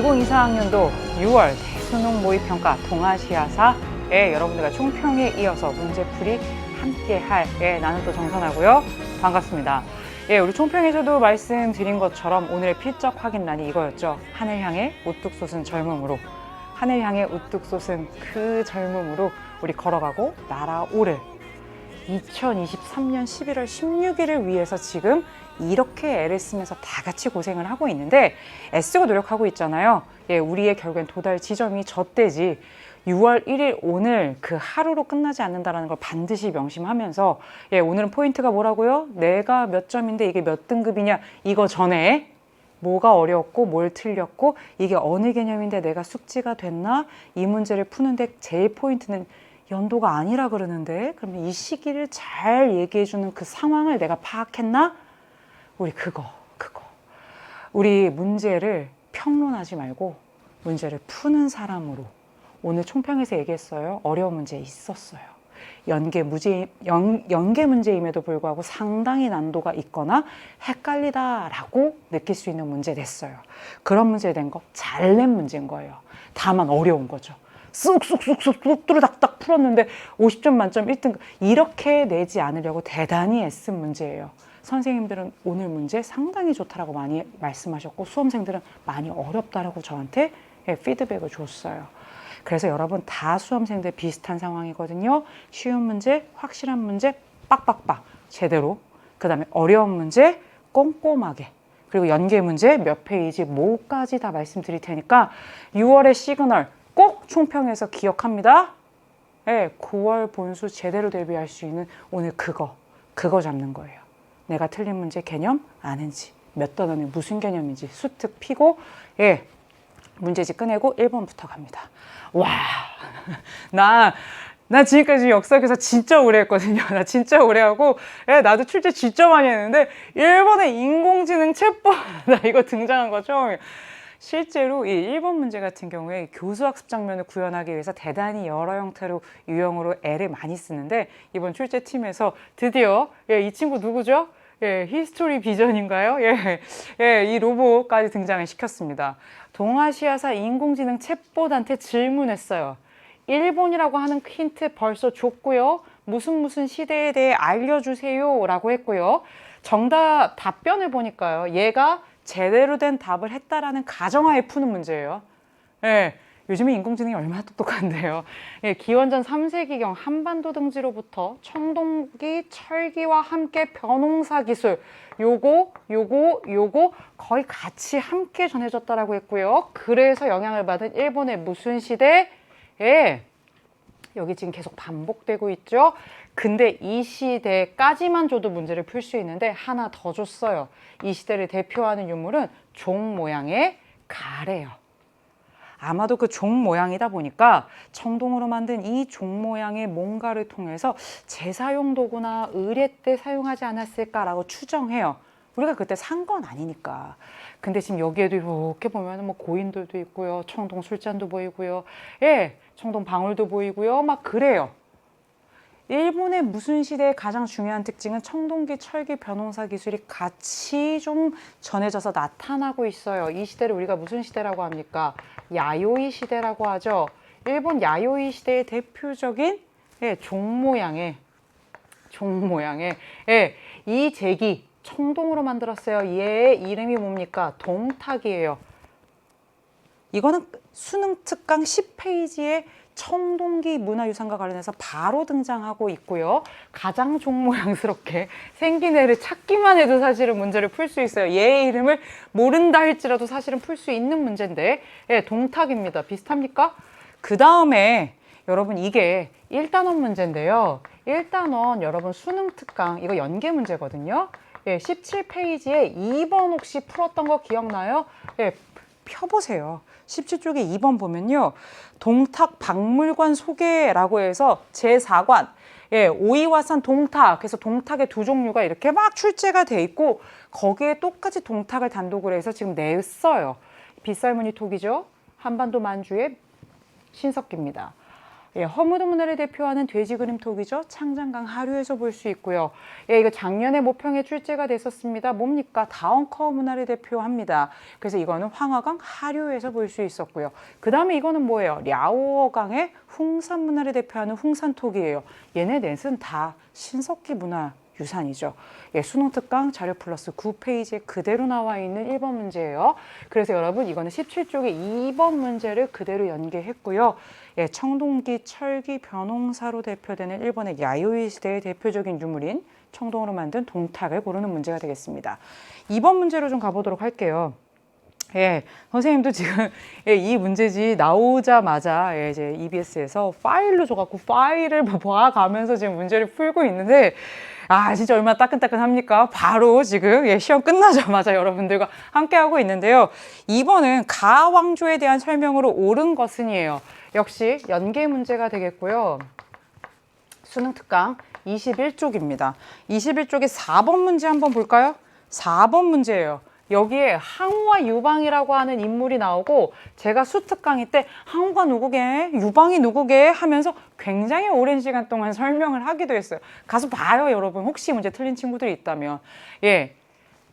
2024학년도 6월 대수능 모의평가 동아시아사에 여러분들과 총평에 이어서 문제풀이 함께할 나는 또 정선하고요. 반갑습니다. 우리 총평에서도 말씀드린 것처럼 오늘의 필적 확인란이 이거였죠. 하늘 향해 우뚝 솟은 젊음으로, 하늘 향해 우뚝 솟은 그 젊음으로 우리 걸어가고 날아오를 2023년 11월 16일을 위해서 지금 이렇게 애를 쓰면서 다 같이 고생을 하고 있는데 애쓰고 노력하고 있잖아요. 우리의 결국엔 도달 지점이 저때지 6월 1일 오늘 그 하루로 끝나지 않는다는 걸 반드시 명심하면서 오늘은 포인트가 뭐라고요? 내가 몇 점인데 이게 몇 등급이냐, 이거 전에 뭐가 어려웠고 뭘 틀렸고 이게 어느 개념인데 내가 숙지가 됐나, 이 문제를 푸는데 제일 포인트는 연도가 아니라 그러는데, 그러면 이 시기를 잘 얘기해주는 그 상황을 내가 파악했나? 우리 그거 우리 문제를 평론하지 말고 문제를 푸는 사람으로, 오늘 총평에서 얘기했어요. 어려운 문제 있었어요. 연계 문제임에도 불구하고 상당히 난도가 있거나 헷갈리다라고 느낄 수 있는 문제 냈어요. 그런 문제 된 거 잘 낸 문제인 거예요. 다만 어려운 거죠. 쑥쑥쑥쑥 뚜루닥닥 풀었는데 50점 만점 1등, 이렇게 내지 않으려고 대단히 애쓴 문제예요. 선생님들은 오늘 문제 상당히 좋다라고 많이 말씀하셨고, 수험생들은 많이 어렵다라고 저한테 피드백을 줬어요. 그래서 여러분 다 수험생들 비슷한 상황이거든요. 쉬운 문제, 확실한 문제 빡빡빡 제대로, 그 다음에 어려운 문제 꼼꼼하게, 그리고 연계 문제 몇 페이지 뭐까지 다 말씀드릴 테니까 6월의 시그널 꼭 총평해서 기억합니다. 9월 본수 제대로 대비할 수 있는 오늘 그거 잡는 거예요. 내가 틀린 문제 개념 아는지, 몇 단원이 무슨 개념인지 수특 피고 문제집 꺼내고 1번부터 갑니다. 와, 나 지금까지 역사교사 진짜 오래 했거든요. 나 진짜 오래 하고, 나도 출제 진짜 많이 했는데 1번에 인공지능 챗봇 나 이거 등장한 거 처음이에요. 실제로 이 1번 문제 같은 경우에 교수학습 장면을 구현하기 위해서 대단히 여러 형태로 유형으로 애를 많이 쓰는데, 이번 출제팀에서 드디어 이 친구 누구죠? 히스토리 비전인가요? 이 로봇까지 등장을 시켰습니다. 동아시아사 인공지능 챗봇한테 질문했어요. 일본이라고 하는 힌트 벌써 줬고요. 무슨 시대에 대해 알려주세요 라고 했고요. 정답 답변을 보니까요, 얘가 제대로 된 답을 했다라는 가정하에 푸는 문제예요. 요즘에 인공지능이 얼마나 똑똑한데요. 기원전 3세기경 한반도 등지로부터 청동기, 철기와 함께 벼농사 기술, 요거 거의 같이 함께 전해졌다라고 했고요. 그래서 영향을 받은 일본의 무슨 시대? 여기 지금 계속 반복되고 있죠. 근데 이 시대까지만 줘도 문제를 풀 수 있는데 하나 더 줬어요. 이 시대를 대표하는 유물은 종 모양의 가래요. 아마도 그 종 모양이다 보니까 청동으로 만든 이 종 모양의 뭔가를 통해서 제사용 도구나 의례 때 사용하지 않았을까라고 추정해요. 우리가 그때 산 건 아니니까. 근데 지금 여기에도 이렇게 보면 뭐 고인돌도 있고요, 청동 술잔도 보이고요, 청동 방울도 보이고요, 막 그래요. 일본의 무슨 시대의 가장 중요한 특징은 청동기, 철기, 벼농사 기술이 같이 좀 전해져서 나타나고 있어요. 이 시대를 우리가 무슨 시대라고 합니까? 야요이 시대라고 하죠. 일본 야요이 시대의 대표적인 종 모양의 이 제기, 청동으로 만들었어요. 얘의 이름이 뭡니까? 동탁이에요. 이거는 수능 특강 10페이지에 청동기 문화유산과 관련해서 바로 등장하고 있고요. 가장 종 모양스럽게 생긴 애를 찾기만 해도 사실은 문제를 풀 수 있어요. 얘의 이름을 모른다 할지라도 사실은 풀 수 있는 문제인데, 동탁입니다. 비슷합니까? 그 다음에 여러분 이게 1단원 문제인데요. 1단원 여러분 수능 특강 이거 연계 문제거든요. 17페이지에 2번 혹시 풀었던 거 기억나요? 펴보세요. 17쪽에 2번 보면요, 동탁 박물관 소개라고 해서 제4관 오이와산 동탁, 그래서 동탁의 두 종류가 이렇게 막 출제가 돼 있고, 거기에 똑같이 동탁을 단독으로 해서 지금 냈어요. 빗살무늬 톡이죠. 한반도 만주의 신석기입니다. 예, 허무드 문화를 대표하는 돼지 그림 톡이죠. 창장강 하류에서 볼 수 있고요. 예, 이거 작년에 모평에 출제가 됐었습니다. 뭡니까? 다원커 문화를 대표합니다. 그래서 이거는 황화강 하류에서 볼 수 있었고요. 그 다음에 이거는 뭐예요? 랴오어강의 흥산 문화를 대표하는 흥산톡이에요. 얘네 넷은 다 신석기 문화 유산이죠. 예, 수능 특강 자료 플러스 9페이지에 그대로 나와 있는 1번 문제예요. 그래서 여러분 이거는 17쪽의 2번 문제를 그대로 연계했고요. 예, 청동기, 철기, 변홍사로 대표되는 일본의 야요이 시대의 대표적인 유물인 청동으로 만든 동탁을 고르는 문제가 되겠습니다. 2번 문제로 좀 가보도록 할게요. 예, 선생님도 지금 예, 이 문제지 나오자마자 예, 이제 EBS에서 파일로 줘갖고 파일을 봐가면서 지금 문제를 풀고 있는데 아 진짜 얼마나 따끈따끈합니까? 바로 지금 예, 시험 끝나자마자 여러분들과 함께하고 있는데요. 2번은 가왕조에 대한 설명으로 옳은 것은이에요. 역시 연계 문제가 되겠고요. 수능 특강 21쪽입니다. 21쪽에 4번 문제 한번 볼까요? 4번 문제예요. 여기에 항우와 유방이라고 하는 인물이 나오고 제가 수특 강의 때 항우가 누구게 유방이 누구게 하면서 굉장히 오랜 시간 동안 설명을 하기도 했어요. 가서 봐요 여러분. 혹시 문제 틀린 친구들이 있다면. 예,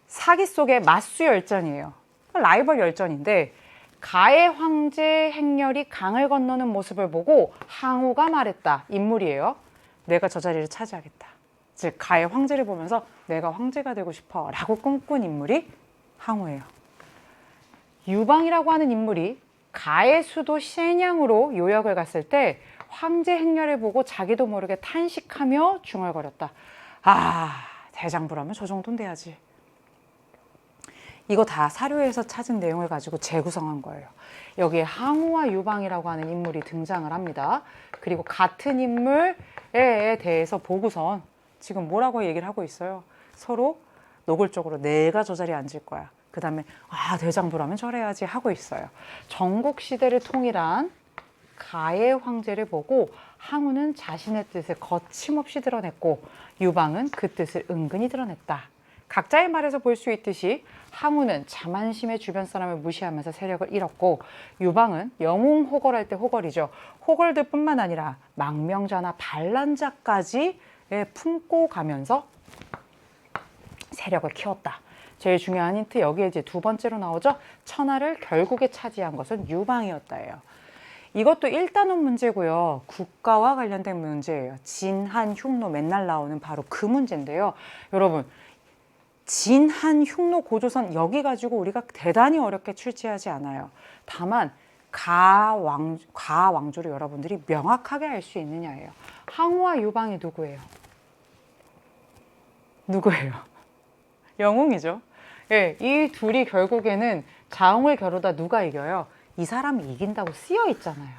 사기 속의 맞수 열전이에요. 라이벌 열전인데 가의 황제 행렬이 강을 건너는 모습을 보고 항우가 말했다. 인물이에요. 내가 저 자리를 차지하겠다. 즉 가의 황제를 보면서 내가 황제가 되고 싶어 라고 꿈꾼 인물이 항우예요. 유방이라고 하는 인물이 가의 수도 시엔양으로 요역을 갔을 때 황제 행렬을 보고 자기도 모르게 탄식하며 중얼거렸다. 아, 대장부라면 저 정도는 돼야지. 이거 다 사료에서 찾은 내용을 가지고 재구성한 거예요. 여기에 항우와 유방이라고 하는 인물이 등장을 합니다. 그리고 같은 인물에 대해서 보고선 지금 뭐라고 얘기를 하고 있어요? 서로 노골적으로 내가 저 자리에 앉을 거야. 그 다음에 아 대장부라면 저래야지 하고 있어요. 전국 시대를 통일한 가의 황제를 보고 항우는 자신의 뜻을 거침없이 드러냈고 유방은 그 뜻을 은근히 드러냈다. 각자의 말에서 볼 수 있듯이 항우는 자만심에 주변 사람을 무시하면서 세력을 잃었고 유방은 영웅 호걸할 때 호걸이죠. 호걸들 뿐만 아니라 망명자나 반란자까지 품고 가면서 세력을 키웠다. 제일 중요한 힌트 여기에 이제 두 번째로 나오죠. 천하를 결국에 차지한 것은 유방이었다예요. 이것도 1단원 문제고요. 국가와 관련된 문제예요. 진한 흉노 맨날 나오는 바로 그 문제인데요. 여러분 진한 흉노 고조선 여기 가지고 우리가 대단히 어렵게 출제하지 않아요. 다만 가왕조를 여러분들이 명확하게 알 수 있느냐예요. 항우와 유방이 누구예요? 누구예요? 영웅이죠. 예, 이 둘이 결국에는 자웅을 겨루다 누가 이겨요? 이 사람이 이긴다고 쓰여 있잖아요.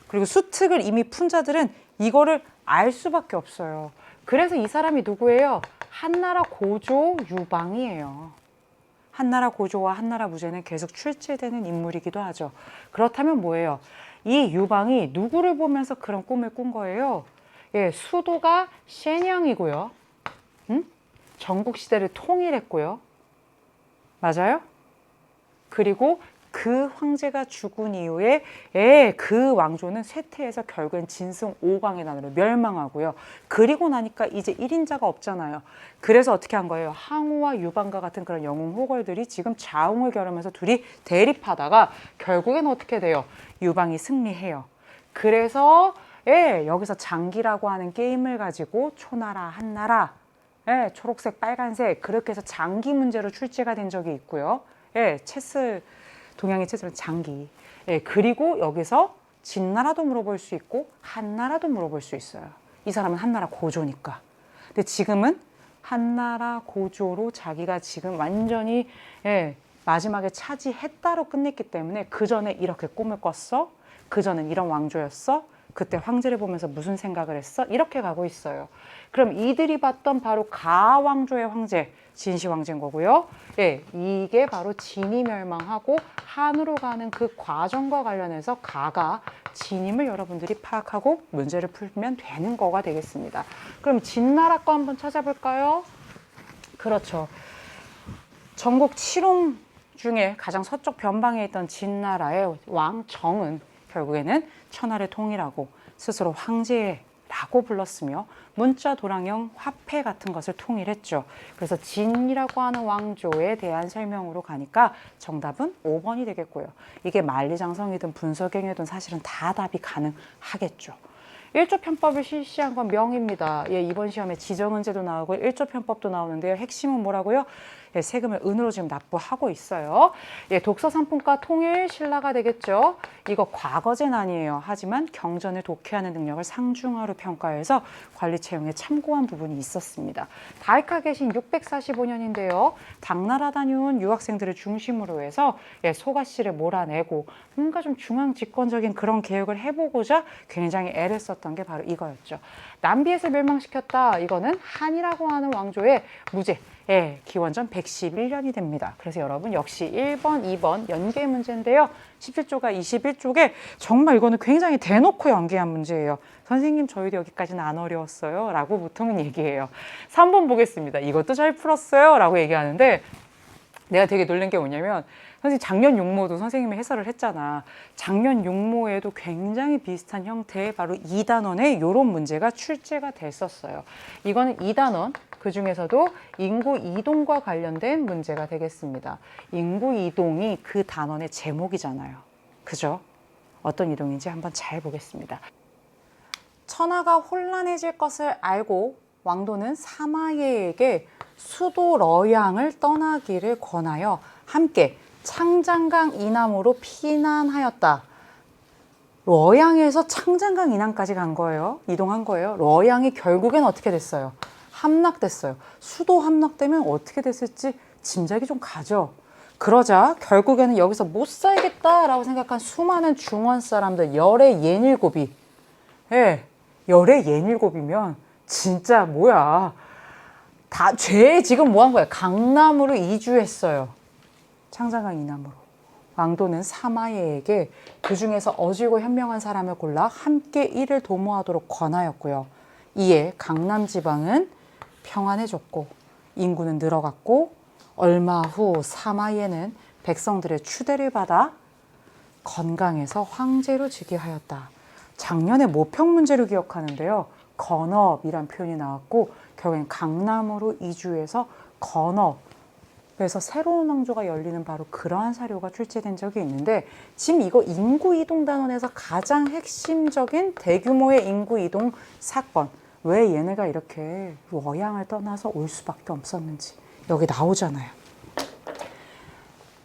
그리고 수특을 이미 푼 자들은 이거를 알 수밖에 없어요. 그래서 이 사람이 누구예요? 한나라 고조 유방이에요. 한나라 고조와 한나라 무제는 계속 출제되는 인물이기도 하죠. 그렇다면 뭐예요? 이 유방이 누구를 보면서 그런 꿈을 꾼 거예요? 예, 수도가 시엔양이고요. 전국 시대를 통일했고요. 맞아요? 그리고 그 황제가 죽은 이후에 그 왕조는 쇠퇴해서 결국엔 진승 5강의 난으로 멸망하고요. 그리고 나니까 이제 1인자가 없잖아요. 그래서 어떻게 한 거예요? 항우와 유방과 같은 그런 영웅 호걸들이 지금 자웅을 겨루면서 둘이 대립하다가 결국엔 어떻게 돼요? 유방이 승리해요. 그래서 여기서 장기라고 하는 게임을 가지고 초나라, 한나라 초록색, 빨간색 그렇게 해서 장기 문제로 출제가 된 적이 있고요. 체스 동양의 체스는 장기. 그리고 여기서 진나라도 물어볼 수 있고 한나라도 물어볼 수 있어요. 이 사람은 한나라 고조니까. 근데 지금은 한나라 고조로 자기가 지금 완전히 마지막에 차지했다로 끝냈기 때문에 그 전에 이렇게 꿈을 꿨어? 그 전엔 이런 왕조였어? 그때 황제를 보면서 무슨 생각을 했어? 이렇게 가고 있어요. 그럼 이들이 봤던 바로 가왕조의 황제, 진시 황제인 거고요. 이게 바로 진이 멸망하고 한으로 가는 그 과정과 관련해서 가가 진임을 여러분들이 파악하고 문제를 풀면 되는 거가 되겠습니다. 그럼 진나라 거 한번 찾아볼까요? 그렇죠. 전국 7홍 중에 가장 서쪽 변방에 있던 진나라의 왕 정은 결국에는 천하를 통일하고 스스로 황제라고 불렀으며 문자 도랑형 화폐 같은 것을 통일했죠. 그래서 진이라고 하는 왕조에 대한 설명으로 가니까 정답은 5번이 되겠고요. 이게 만리장성이든 분석행위든 사실은 다 답이 가능하겠죠. 1조 편법을 실시한 건 명입니다. 예, 이번 시험에 지정은제도 나오고 1조 편법도 나오는데요. 핵심은 뭐라고요? 예, 세금을 은으로 지금 납부하고 있어요. 예, 독서 상품과 통일 신라가 되겠죠. 이거 과거제는 아니에요. 하지만 경전을 독해하는 능력을 상중하로 평가해서 관리 채용에 참고한 부분이 있었습니다. 다이카 계신 645년인데요. 당나라 다녀온 유학생들을 중심으로 해서 예, 소가씨를 몰아내고 뭔가 좀 중앙 집권적인 그런 개혁을 해보고자 굉장히 애를 썼던 게 바로 이거였죠. 남비에서 멸망시켰다. 이거는 한이라고 하는 왕조의 무제. 예, 기원전 111년이 됩니다. 그래서 여러분 역시 1번, 2번 연계 문제인데요. 17조가 21쪽에 정말 이거는 굉장히 대놓고 연계한 문제예요. 선생님 저희도 여기까지는 안 어려웠어요 라고 보통은 얘기해요. 3번 보겠습니다. 이것도 잘 풀었어요 라고 얘기하는데 내가 되게 놀란 게 뭐냐면 선생님 작년 용모도 선생님이 해설을 했잖아. 작년 용모에도 굉장히 비슷한 형태의 바로 2단원에 이런 문제가 출제가 됐었어요. 이거는 2단원 그 중에서도 인구 이동과 관련된 문제가 되겠습니다. 인구 이동이 그 단원의 제목이잖아요. 그죠? 어떤 이동인지 한번 잘 보겠습니다. 천하가 혼란해질 것을 알고 왕도는 사마예에게 수도 러양을 떠나기를 권하여 함께 창장강 이남으로 피난하였다. 러양에서 창장강 이남까지 간 거예요. 이동한 거예요. 러양이 결국엔 어떻게 됐어요? 함락됐어요. 수도 함락되면 어떻게 됐을지 짐작이 좀 가죠. 그러자 결국에는 여기서 못 살겠다라고 생각한 수많은 중원 사람들 열의 17이 예, 열의 17이면 진짜 뭐야. 다 죄 지금 뭐 한 거야? 강남으로 이주했어요. 창장강 이남으로. 왕도는 사마예에게 그 중에서 어질고 현명한 사람을 골라 함께 이를 도모하도록 권하였고요. 이에 강남 지방은 평안해졌고 인구는 늘어갔고 얼마 후 사마예는 백성들의 추대를 받아 건강해서 황제로 즉위하였다. 작년에 모평 문제로 기억하는데요. 건업이란 표현이 나왔고 결국엔 강남으로 이주해서 건업에서 새로운 왕조가 열리는 바로 그러한 사료가 출제된 적이 있는데 지금 이거 인구 이동 단원에서 가장 핵심적인 대규모의 인구 이동 사건 왜 얘네가 이렇게 러양을 떠나서 올 수밖에 없었는지 여기 나오잖아요.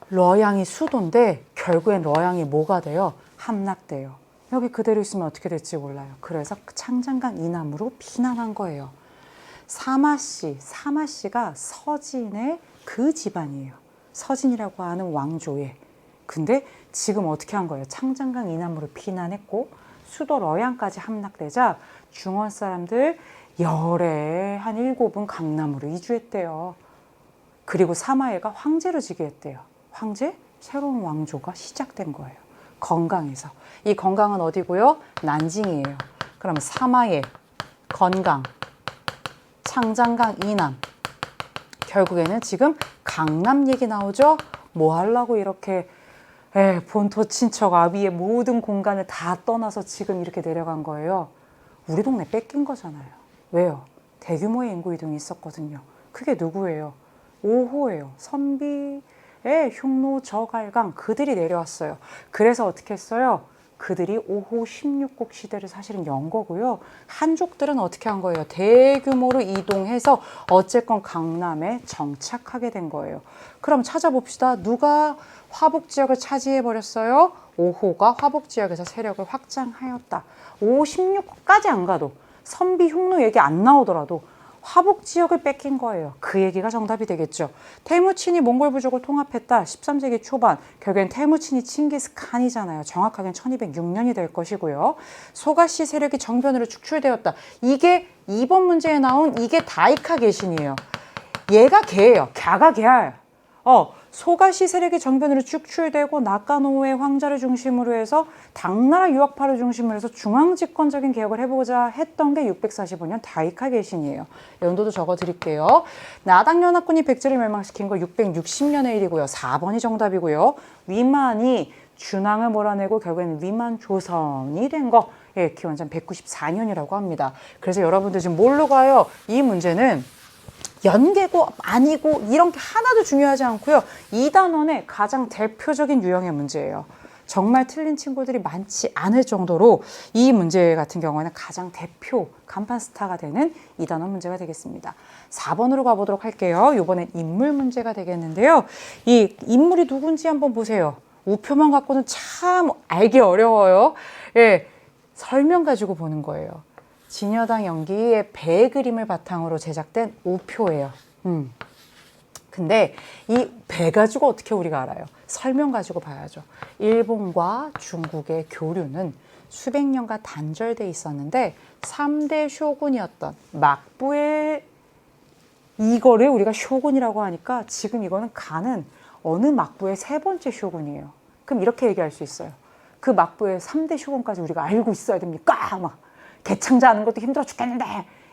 러양이 수도인데 결국엔 러양이 뭐가 돼요? 함락돼요. 여기 그대로 있으면 어떻게 될지 몰라요. 그래서 창장강 이남으로 피난한 거예요. 사마씨가 서진의 그 집안이에요. 서진이라고 하는 왕조에. 근데 지금 어떻게 한 거예요? 창장강 이남으로 피난했고 수도 러양까지 함락되자 중원 사람들 열의 한 7은 강남으로 이주했대요. 그리고 사마예가 황제로 즉위했대요. 황제? 새로운 왕조가 시작된 거예요. 건강에서. 이 건강은 어디고요? 난징이에요. 그러면 사마예, 건강, 창장강 이남. 결국에는 지금 강남 얘기 나오죠? 뭐 하려고 이렇게 본토 친척 아비의 모든 공간을 다 떠나서 지금 이렇게 내려간 거예요. 우리 동네 뺏긴 거잖아요. 왜요? 대규모의 인구 이동이 있었거든요. 그게 누구예요? 5호예요. 선비의 흉노 저갈강 그들이 내려왔어요. 그래서 어떻게 했어요? 그들이 5호 16국 시대를 사실은 연 거고요. 한족들은 어떻게 한 거예요? 대규모로 이동해서 어쨌건 강남에 정착하게 된 거예요. 그럼 찾아봅시다. 누가 화북 지역을 차지해 버렸어요? 5호가 화북 지역에서 세력을 확장하였다. 5호 16국까지 안 가도 선비 흉노 얘기 안 나오더라도 화북 지역을 뺏긴 거예요. 그 얘기가 정답이 되겠죠. 태무친이 몽골 부족을 통합했다. 13세기 초반. 결국엔 태무친이 칭기스칸이잖아요. 정확하게는 1206년이 될 것이고요. 소가시 세력이 정변으로 축출되었다. 이게 2번 문제에 나온 이게 다이카 계신이에요. 얘가 걔예요. 걔가 걔야. 소가시 세력이 정변으로 축출되고 나카노우의 황자를 중심으로 해서 당나라 유학파를 중심으로 해서 중앙집권적인 개혁을 해보고자 했던 게 645년 다이카 개신이에요. 연도도 적어드릴게요. 나당연합군이 백제를 멸망시킨 거 660년의 일이고요. 4번이 정답이고요. 위만이 준왕을 몰아내고 결국에는 위만 조선이 된 거 예, 기원전 194년이라고 합니다. 그래서 여러분들 지금 뭘로 가요? 이 문제는 연계고 아니고 이런 게 하나도 중요하지 않고요. 2단원의 가장 대표적인 유형의 문제예요. 정말 틀린 친구들이 많지 않을 정도로 이 문제 같은 경우에는 가장 대표 간판 스타가 되는 2단원 문제가 되겠습니다. 4번으로 가보도록 할게요. 이번엔 인물 문제가 되겠는데요. 이 인물이 누군지 한번 보세요. 우표만 갖고는 참 알기 어려워요. 예, 설명 가지고 보는 거예요. 진여당 연기의 배 그림을 바탕으로 제작된 우표예요. 근데 이 배 가지고 어떻게 우리가 알아요? 설명 가지고 봐야죠. 일본과 중국의 교류는 수백 년간 단절돼 있었는데 3대 쇼군이었던 막부의 이거를 우리가 쇼군이라고 하니까 지금 이거는 가는 어느 막부의 세 번째 쇼군이에요. 그럼 이렇게 얘기할 수 있어요. 그 막부의 3대 쇼군까지 우리가 알고 있어야 됩니까? 막 개창자 하는 것도 힘들어 죽겠는데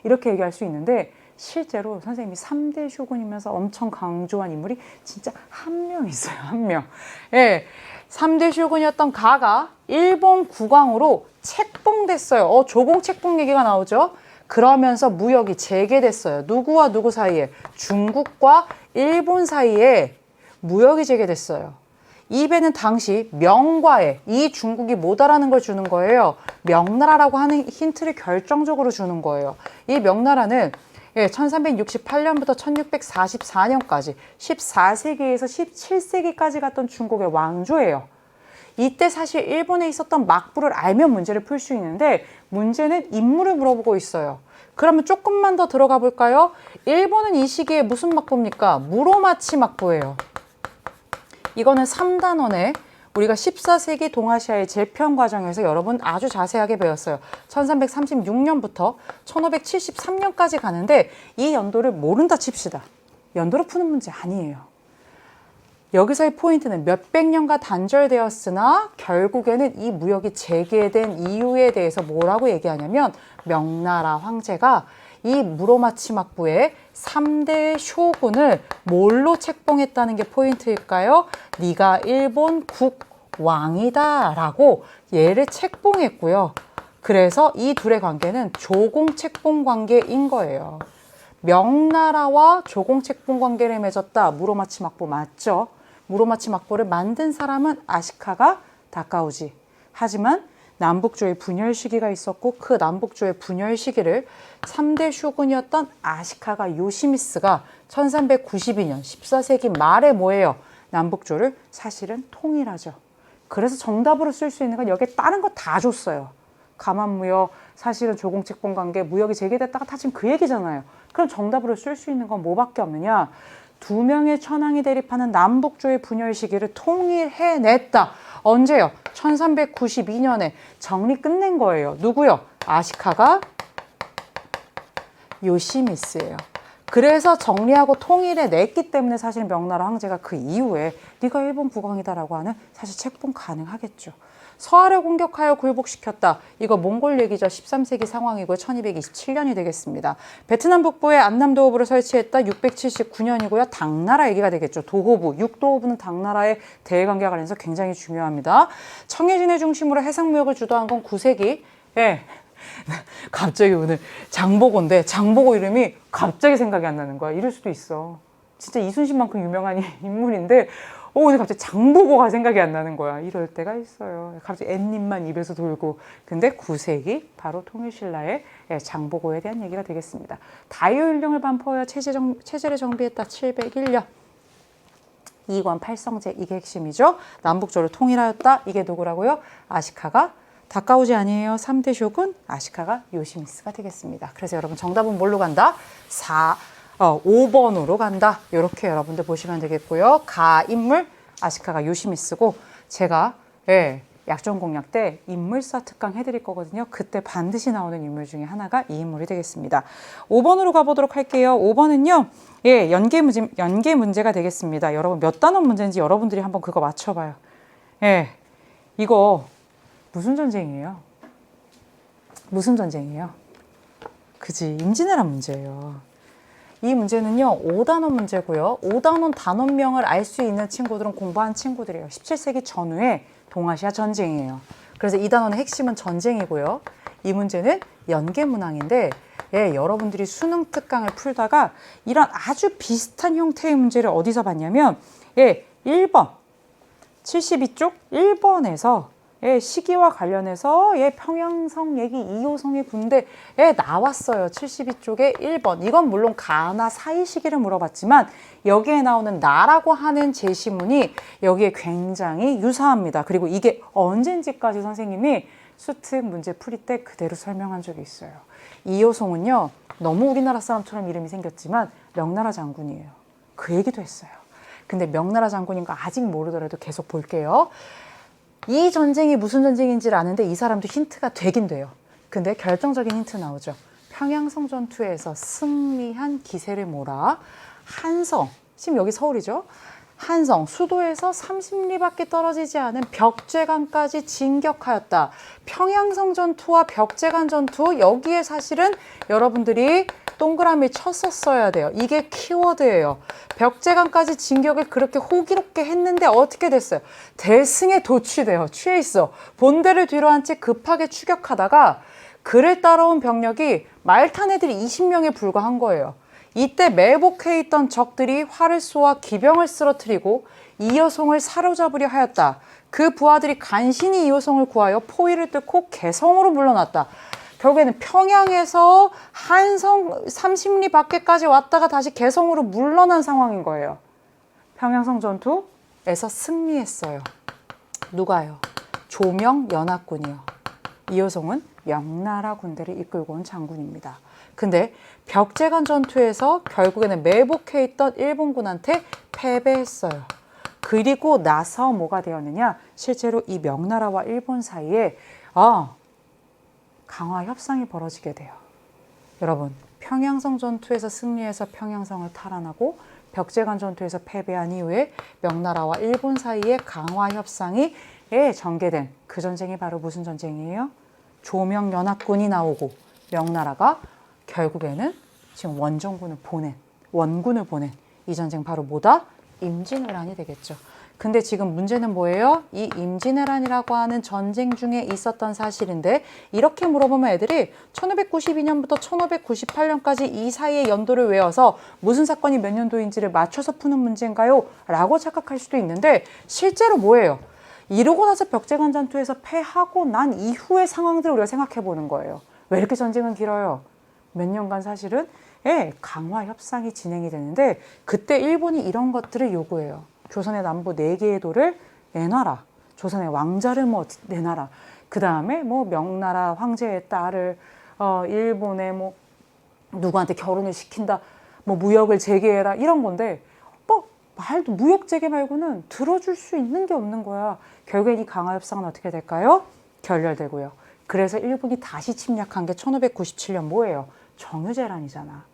이렇게 얘기할 수 있는데 실제로 선생님이 3대 쇼군이면서 엄청 강조한 인물이 진짜 한 명 있어요. 한 명. 예, 3대 쇼군이었던 가가 일본 국왕으로 책봉됐어요. 조공 책봉 얘기가 나오죠. 그러면서 무역이 재개됐어요. 누구와 누구 사이에? 중국과 일본 사이에 무역이 재개됐어요. 이 배는 당시 명과에 이 중국이 못 알아는 걸 주는 거예요. 명나라라고 하는 힌트를 결정적으로 주는 거예요. 이 명나라는 1368년부터 1644년까지 14세기에서 17세기까지 갔던 중국의 왕조예요. 이때 사실 일본에 있었던 막부를 알면 문제를 풀 수 있는데 문제는 인물을 물어보고 있어요. 그러면 조금만 더 들어가 볼까요? 일본은 이 시기에 무슨 막부입니까? 무로마치 막부예요. 이거는 3단원에 우리가 14세기 동아시아의 재편 과정에서 여러분 아주 자세하게 배웠어요. 1336년부터 1573년까지 가는데 이 연도를 모른다 칩시다. 연도로 푸는 문제 아니에요. 여기서의 포인트는 몇백 년간 단절되었으나 결국에는 이 무역이 재개된 이유에 대해서 뭐라고 얘기하냐면 명나라 황제가 이 무로마치 막부의 3대 쇼군을 뭘로 책봉했다는 게 포인트일까요? 네가 일본 국왕이다 라고 얘를 책봉했고요. 그래서 이 둘의 관계는 조공 책봉 관계인 거예요. 명나라와 조공 책봉 관계를 맺었다. 무로마치 막부 맞죠? 무로마치 막부를 만든 사람은 아시카가 다카오지. 하지만 남북조의 분열 시기가 있었고 그 남북조의 분열 시기를 3대 쇼군이었던 아시카가 요시미스가 1392년 14세기 말에 뭐예요? 남북조를 사실은 통일하죠. 그래서 정답으로 쓸 수 있는 건 여기에 다른 거 다 줬어요. 감한무역, 사실은 조공책봉 관계, 무역이 재개됐다가 다 지금 그 얘기잖아요. 그럼 정답으로 쓸 수 있는 건 뭐밖에 없느냐? 두 명의 천황이 대립하는 남북조의 분열 시기를 통일해냈다. 언제요? 1392년에 정리 끝낸 거예요. 누구요? 아시카가 요시미스예요. 그래서 정리하고 통일해냈기 때문에 사실 명나라 황제가 그 이후에 네가 일본 국왕이다라고 하는 사실 책봉 가능하겠죠. 서하를 공격하여 굴복시켰다. 이거 몽골 얘기죠. 13세기 상황이고요. 1227년이 되겠습니다. 베트남 북부에 안남도호부를 설치했다. 679년이고요. 당나라 얘기가 되겠죠. 도호부, 육도호부는 당나라의 대외관계와 관련해서 굉장히 중요합니다. 청해진을 중심으로 해상무역을 주도한 건 9세기. 예. 갑자기 오늘 장보고인데 장보고 이름이 갑자기 생각이 안 나는 거야. 이럴 수도 있어. 진짜 이순신만큼 유명한 인물인데 오늘 갑자기 장보고가 생각이 안 나는 거야. 이럴 때가 있어요. 갑자기 앤님만 입에서 돌고. 근데 9세기 바로 통일신라의 장보고에 대한 얘기가 되겠습니다. 다효일령을 반포하여 체제를 정비했다. 701년. 이관 팔성제 이게 핵심이죠. 남북조를 통일하였다. 이게 누구라고요? 아시카가 다카오지 아니에요. 3대 쇼군 아시카가 요시미스가 되겠습니다. 그래서 여러분 정답은 뭘로 간다? 5번으로 간다. 이렇게 여러분들 보시면 되겠고요. 인물 아시카가 요시미스고 제가 약전공략 때 인물사 특강 해드릴 거거든요. 그때 반드시 나오는 인물 중에 하나가 이 인물이 되겠습니다. 5번으로 가보도록 할게요. 5번은요. 연계 문제가 되겠습니다. 여러분 몇 단원 문제인지 여러분들이 한번 그거 맞춰봐요. 이거 무슨 전쟁이에요? 무슨 전쟁이에요? 그지, 임진왜란 문제예요. 이 문제는요 5단원 문제고요. 5단원 단원명을 알 수 있는 친구들은 공부한 친구들이에요. 17세기 전후의 동아시아 전쟁이에요. 그래서 이 단원의 핵심은 전쟁이고요. 이 문제는 연계문항인데 여러분들이 수능 특강을 풀다가 이런 아주 비슷한 형태의 문제를 어디서 봤냐면 1번 72쪽 1번에서 시기와 관련해서 평양성 얘기 2호성의 군대에 나왔어요. 72쪽에 1번. 이건 물론 가나 사이 시기를 물어봤지만 여기에 나오는 나라고 하는 제시문이 여기에 굉장히 유사합니다. 그리고 이게 언젠지까지 선생님이 수특 문제 풀이 때 그대로 설명한 적이 있어요. 2호성은요. 너무 우리나라 사람처럼 이름이 생겼지만 명나라 장군이에요. 그 얘기도 했어요. 근데 명나라 장군인 거 아직 모르더라도 계속 볼게요. 이 전쟁이 무슨 전쟁인지를 아는데 이 사람도 힌트가 되긴 돼요. 근데 결정적인 힌트 나오죠. 평양성 전투에서 승리한 기세를 몰아 한성, 지금 여기 서울이죠. 한성, 수도에서 30리밖에 떨어지지 않은 벽제관까지 진격하였다. 평양성 전투와 벽제관 전투, 여기에 사실은 여러분들이 동그라미 쳤었어야 돼요. 이게 키워드예요. 벽제관까지 진격을 그렇게 호기롭게 했는데 어떻게 됐어요? 대승에 도취돼요. 취해 있어. 본대를 뒤로 한 채 급하게 추격하다가 그를 따라온 병력이 말 탄 애들이 20명에 불과한 거예요. 이때 매복해 있던 적들이 활을 쏘아 기병을 쓰러뜨리고 이여송을 사로잡으려 하였다. 그 부하들이 간신히 이여송을 구하여 포위를 뚫고 개성으로 물러났다. 결국에는 평양에서 한성 30리 밖에까지 왔다가 다시 개성으로 물러난 상황인 거예요. 평양성 전투에서 승리했어요. 누가요? 조명 연합군이요. 이여송은 명나라 군대를 이끌고 온 장군입니다. 근데 벽제관 전투에서 결국에는 매복해 있던 일본군한테 패배했어요. 그리고 나서 뭐가 되었느냐? 실제로 이 명나라와 일본 사이에 강화 협상이 벌어지게 돼요. 여러분, 평양성 전투에서 승리해서 평양성을 탈환하고 벽제관 전투에서 패배한 이후에 명나라와 일본 사이에 강화 협상이 전개된 그 전쟁이 바로 무슨 전쟁이에요? 조명연합군이 나오고 명나라가 결국에는 지금 원군을 보낸 이 전쟁 바로 뭐다? 임진왜란이 되겠죠. 근데 지금 문제는 뭐예요? 이 임진왜란이라고 하는 전쟁 중에 있었던 사실인데 이렇게 물어보면 애들이 1592년부터 1598년까지 이 사이의 연도를 외워서 무슨 사건이 몇 년도인지를 맞춰서 푸는 문제인가요? 라고 착각할 수도 있는데 실제로 뭐예요? 이러고 나서 벽제관 전투에서 패하고 난 이후의 상황들을 우리가 생각해 보는 거예요. 왜 이렇게 전쟁은 길어요? 몇 년간 사실은 강화 협상이 진행이 되는데 그때 일본이 이런 것들을 요구해요. 조선의 남부 4개의 도를 내놔라. 조선의 왕자를 내놔라. 그 다음에 명나라 황제의 딸을 일본에 누구한테 결혼을 시킨다. 무역을 재개해라. 이런 건데 말도 무역 재개 말고는 들어줄 수 있는 게 없는 거야. 결국엔 이 강화 협상은 어떻게 될까요? 결렬되고요. 그래서 일본이 다시 침략한 게 1597년 뭐예요? 정유재란이잖아.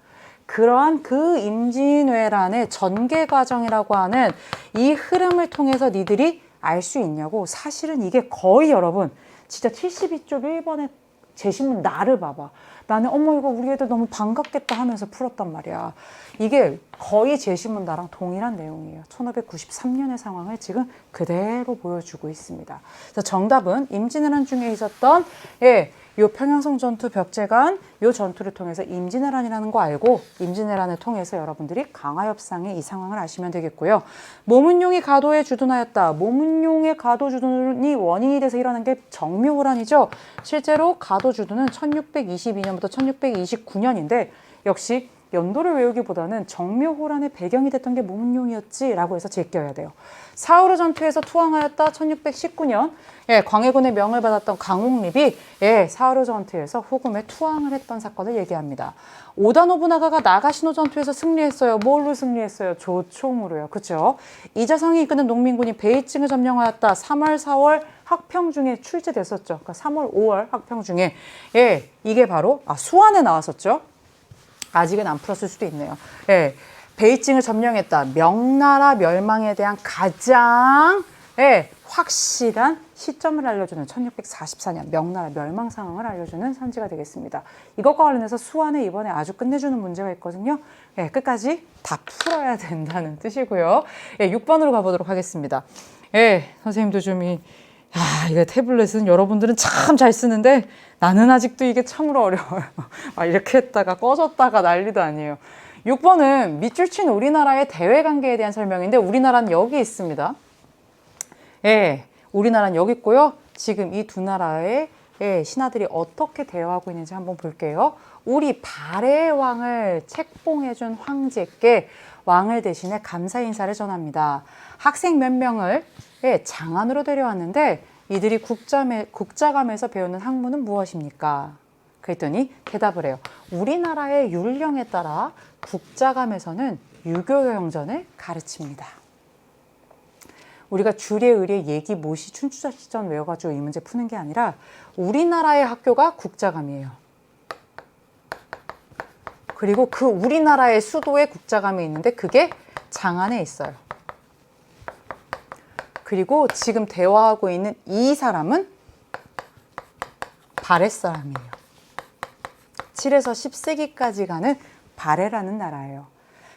그러한 그 임진왜란의 전개 과정이라고 하는 이 흐름을 통해서 니들이 알 수 있냐고. 사실은 이게 거의 여러분 진짜 72쪽 1번의 제시문 나를 봐봐. 나는 이거 우리 애들 너무 반갑겠다 하면서 풀었단 말이야. 이게 거의 제시문 나랑 동일한 내용이에요. 1593년의 상황을 지금 그대로 보여주고 있습니다. 그래서 정답은 임진왜란 중에 있었던 요 평양성 전투 벽제관 요 전투를 통해서 임진왜란이라는 거 알고 임진왜란을 통해서 여러분들이 강화협상의 이 상황을 아시면 되겠고요. 모문용이 가도에 주둔하였다. 모문용의 가도 주둔이 원인이 돼서 일어난 게 정묘호란이죠. 실제로 가도 주둔은 1622년부터 1629년인데 역시 연도를 외우기보다는 정묘호란의 배경이 됐던 게 모문용이었지라고 해서 제껴야 돼요. 사우르 전투에서 투항하였다. 1619년 광해군의 명을 받았던 강옥립이 사우르 전투에서 후금에 투항을 했던 사건을 얘기합니다. 오다 노부나가가 나가시노 전투에서 승리했어요. 뭘로 승리했어요? 조총으로요. 그렇죠? 이자성이 이끄는 농민군이 베이징을 점령하였다. 3월, 4월 학평 중에 출제됐었죠. 그러니까 3월, 5월 학평 중에 이게 바로 수안에 나왔었죠. 아직은 안 풀었을 수도 있네요. 베이징을 점령했다. 명나라 멸망에 대한 가장 확실한 시점을 알려주는 1644년 명나라 멸망 상황을 알려주는 선지가 되겠습니다. 이것과 관련해서 수안에 이번에 아주 끝내주는 문제가 있거든요. 끝까지 다 풀어야 된다는 뜻이고요. 6번으로 가보도록 하겠습니다. 선생님도 좀 이게 태블릿은 여러분들은 참 잘 쓰는데 나는 아직도 이게 참으로 어려워요. 이렇게 했다가 꺼졌다가 난리도 아니에요. 6번은 밑줄 친 우리나라의 대외 관계에 대한 설명인데 우리나라는 여기 있습니다. 예, 우리나라는 여기 있고요. 지금 이 두 나라의 신하들이 어떻게 대화하고 있는지 한번 볼게요. 우리 발해 왕을 책봉해준 황제께 왕을 대신해 감사 인사를 전합니다. 학생 몇 명을 장안으로 데려왔는데 이들이 국자감에서 배우는 학문은 무엇입니까? 그랬더니 대답을 해요. 우리나라의 율령에 따라 국자감에서는 유교경전을 가르칩니다. 우리가 주례, 의례, 예기, 모시, 춘추자치전 외워가지고 이 문제 푸는 게 아니라 우리나라의 학교가 국자감이에요. 그리고 그 우리나라의 수도에 국자감이 있는데 그게 장안에 있어요. 그리고 지금 대화하고 있는 이 사람은 발해 사람이에요. 7에서 10세기까지 가는 발해라는 나라예요.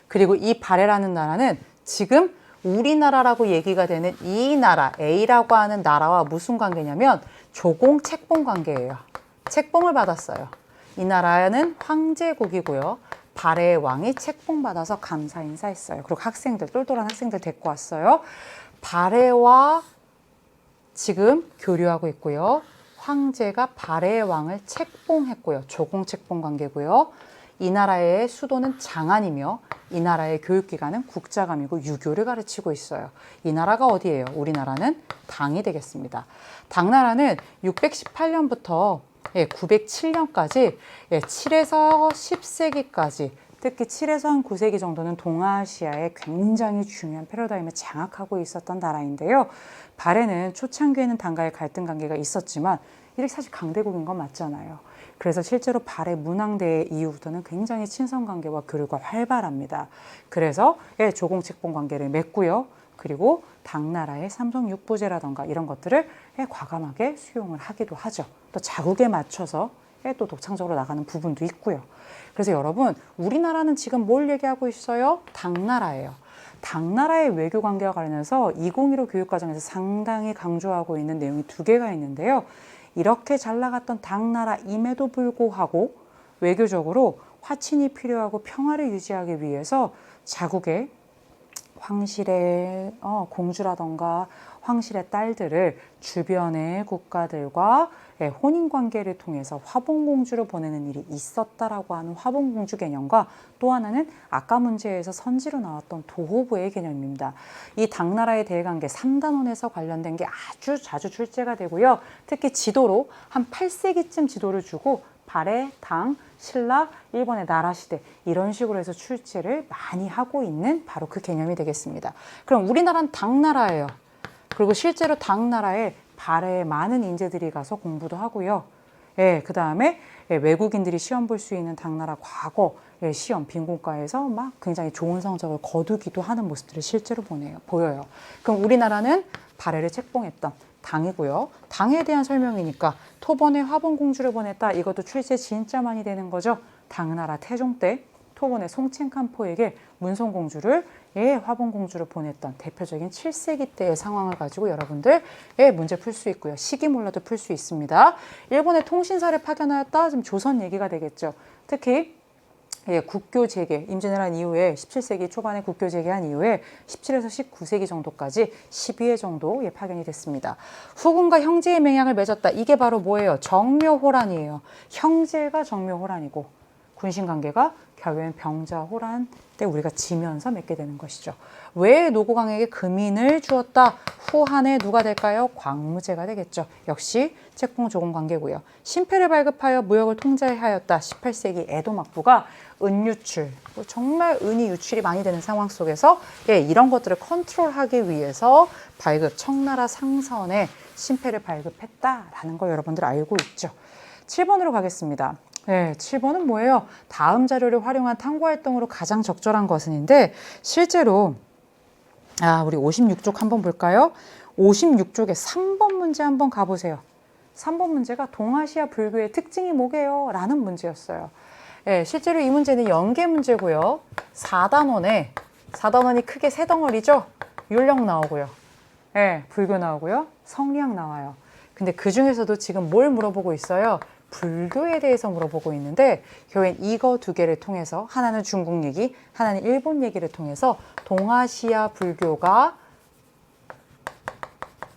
그리고 이 발해라는 나라는 지금 우리나라라고 얘기가 되는 이 나라, A라고 하는 나라와 무슨 관계냐면 조공 책봉 관계예요. 책봉을 받았어요. 이 나라는 황제국이고요. 발해의 왕이 책봉받아서 감사 인사했어요. 그리고 학생들, 똘똘한 학생들 데리고 왔어요. 발해와 지금 교류하고 있고요. 황제가 발해의 왕을 책봉했고요. 조공 책봉 관계고요. 이 나라의 수도는 장안이며 이 나라의 교육기관은 국자감이고 유교를 가르치고 있어요. 이 나라가 어디예요? 우리나라는 당이 되겠습니다. 당나라는 618년부터 907년까지 7에서 10세기까지 특히 7에서 한 9세기 정도는 동아시아의 굉장히 중요한 패러다임을 장악하고 있었던 나라인데요. 발해는 초창기에는 당과의 갈등 관계가 있었지만 이렇게 사실 강대국인 건 맞잖아요. 그래서 실제로 발해 문왕대 이후부터는 굉장히 친선 관계와 교류가 활발합니다. 그래서 조공책봉 관계를 맺고요. 그리고 당나라의 삼성육부제라던가 이런 것들을 과감하게 수용을 하기도 하죠. 또 자국에 맞춰서 또 독창적으로 나가는 부분도 있고요. 그래서 여러분, 우리나라는 지금 뭘 얘기하고 있어요? 당나라예요. 당나라의 외교 관계와 관련해서 2015 교육과정에서 상당히 강조하고 있는 내용이 두 개가 있는데요. 이렇게 잘 나갔던 당나라임에도 불구하고 외교적으로 화친이 필요하고 평화를 유지하기 위해서 자국의 황실의 공주라던가 황실의 딸들을 주변의 국가들과 혼인관계를 통해서 화봉공주를 보내는 일이 있었다라고 하는 화봉공주 개념과 또 하나는 아까 문제에서 선지로 나왔던 도호부의 개념입니다. 이 당나라의 대외관계 3단원에서 관련된 게 아주 자주 출제가 되고요. 특히 지도로 한 8세기쯤 지도를 주고 발해, 당, 신라, 일본의 나라시대 이런 식으로 해서 출제를 많이 하고 있는 바로 그 개념이 되겠습니다. 그럼 우리나라는 당나라예요. 그리고 실제로 당나라에 발해에 많은 인재들이 가서 공부도 하고요. 그 다음에 외국인들이 시험 볼 수 있는 당나라 과거 시험 빈곤과에서 막 굉장히 좋은 성적을 거두기도 하는 모습들을 실제로 보여요. 그럼 우리나라는 발해를 책봉했던 당이고요. 당에 대한 설명이니까 토번에 화봉공주를 보냈다. 이것도 출제 진짜 많이 되는 거죠. 당나라 태종 때 토번의 송첸칸포에게 문송공주를 화봉공주를 보냈던 대표적인 7세기 때의 상황을 가지고 여러분들 문제 풀 수 있고요. 시기 몰라도 풀 수 있습니다. 일본의 통신사를 파견하였다. 지금 조선 얘기가 되겠죠. 특히 국교 재개, 임진왜란 이후에 17세기 초반에 국교 재개한 이후에 17에서 19세기 정도까지 12회 정도 파견이 됐습니다. 후군과 형제의 맹약을 맺었다. 이게 바로 뭐예요? 정묘호란이에요. 형제가 정묘호란이고 군신관계가 결국엔 병자호란 때 우리가 지면서 맺게 되는 것이죠. 왜 노고광에게 금인을 주었다? 후한에 누가 될까요? 광무제가 되겠죠. 역시 책봉 조공 관계고요. 신패를 발급하여 무역을 통제하였다. 18세기 에도 막부가 은 유출, 정말 은이 유출이 많이 되는 상황 속에서 이런 것들을 컨트롤하기 위해서 발급, 청나라 상선에 신패를 발급했다라는 걸 여러분들 알고 있죠. 7번으로 가겠습니다. 7번은 뭐예요? 다음 자료를 활용한 탐구활동으로 가장 적절한 것은인데 실제로 우리 56쪽 한번 볼까요? 56쪽에 3번 문제 한번 가보세요. 3번 문제가 동아시아 불교의 특징이 뭐게요? 라는 문제였어요. 실제로 이 문제는 연계 문제고요. 4단원이 크게 세 덩어리죠? 율령 나오고요. 예, 불교 나오고요. 성리학 나와요. 근데 그 중에서도 지금 뭘 물어보고 있어요? 불교에 대해서 물어보고 있는데 교회는 이거 두 개를 통해서 하나는 중국 얘기, 하나는 일본 얘기를 통해서 동아시아 불교가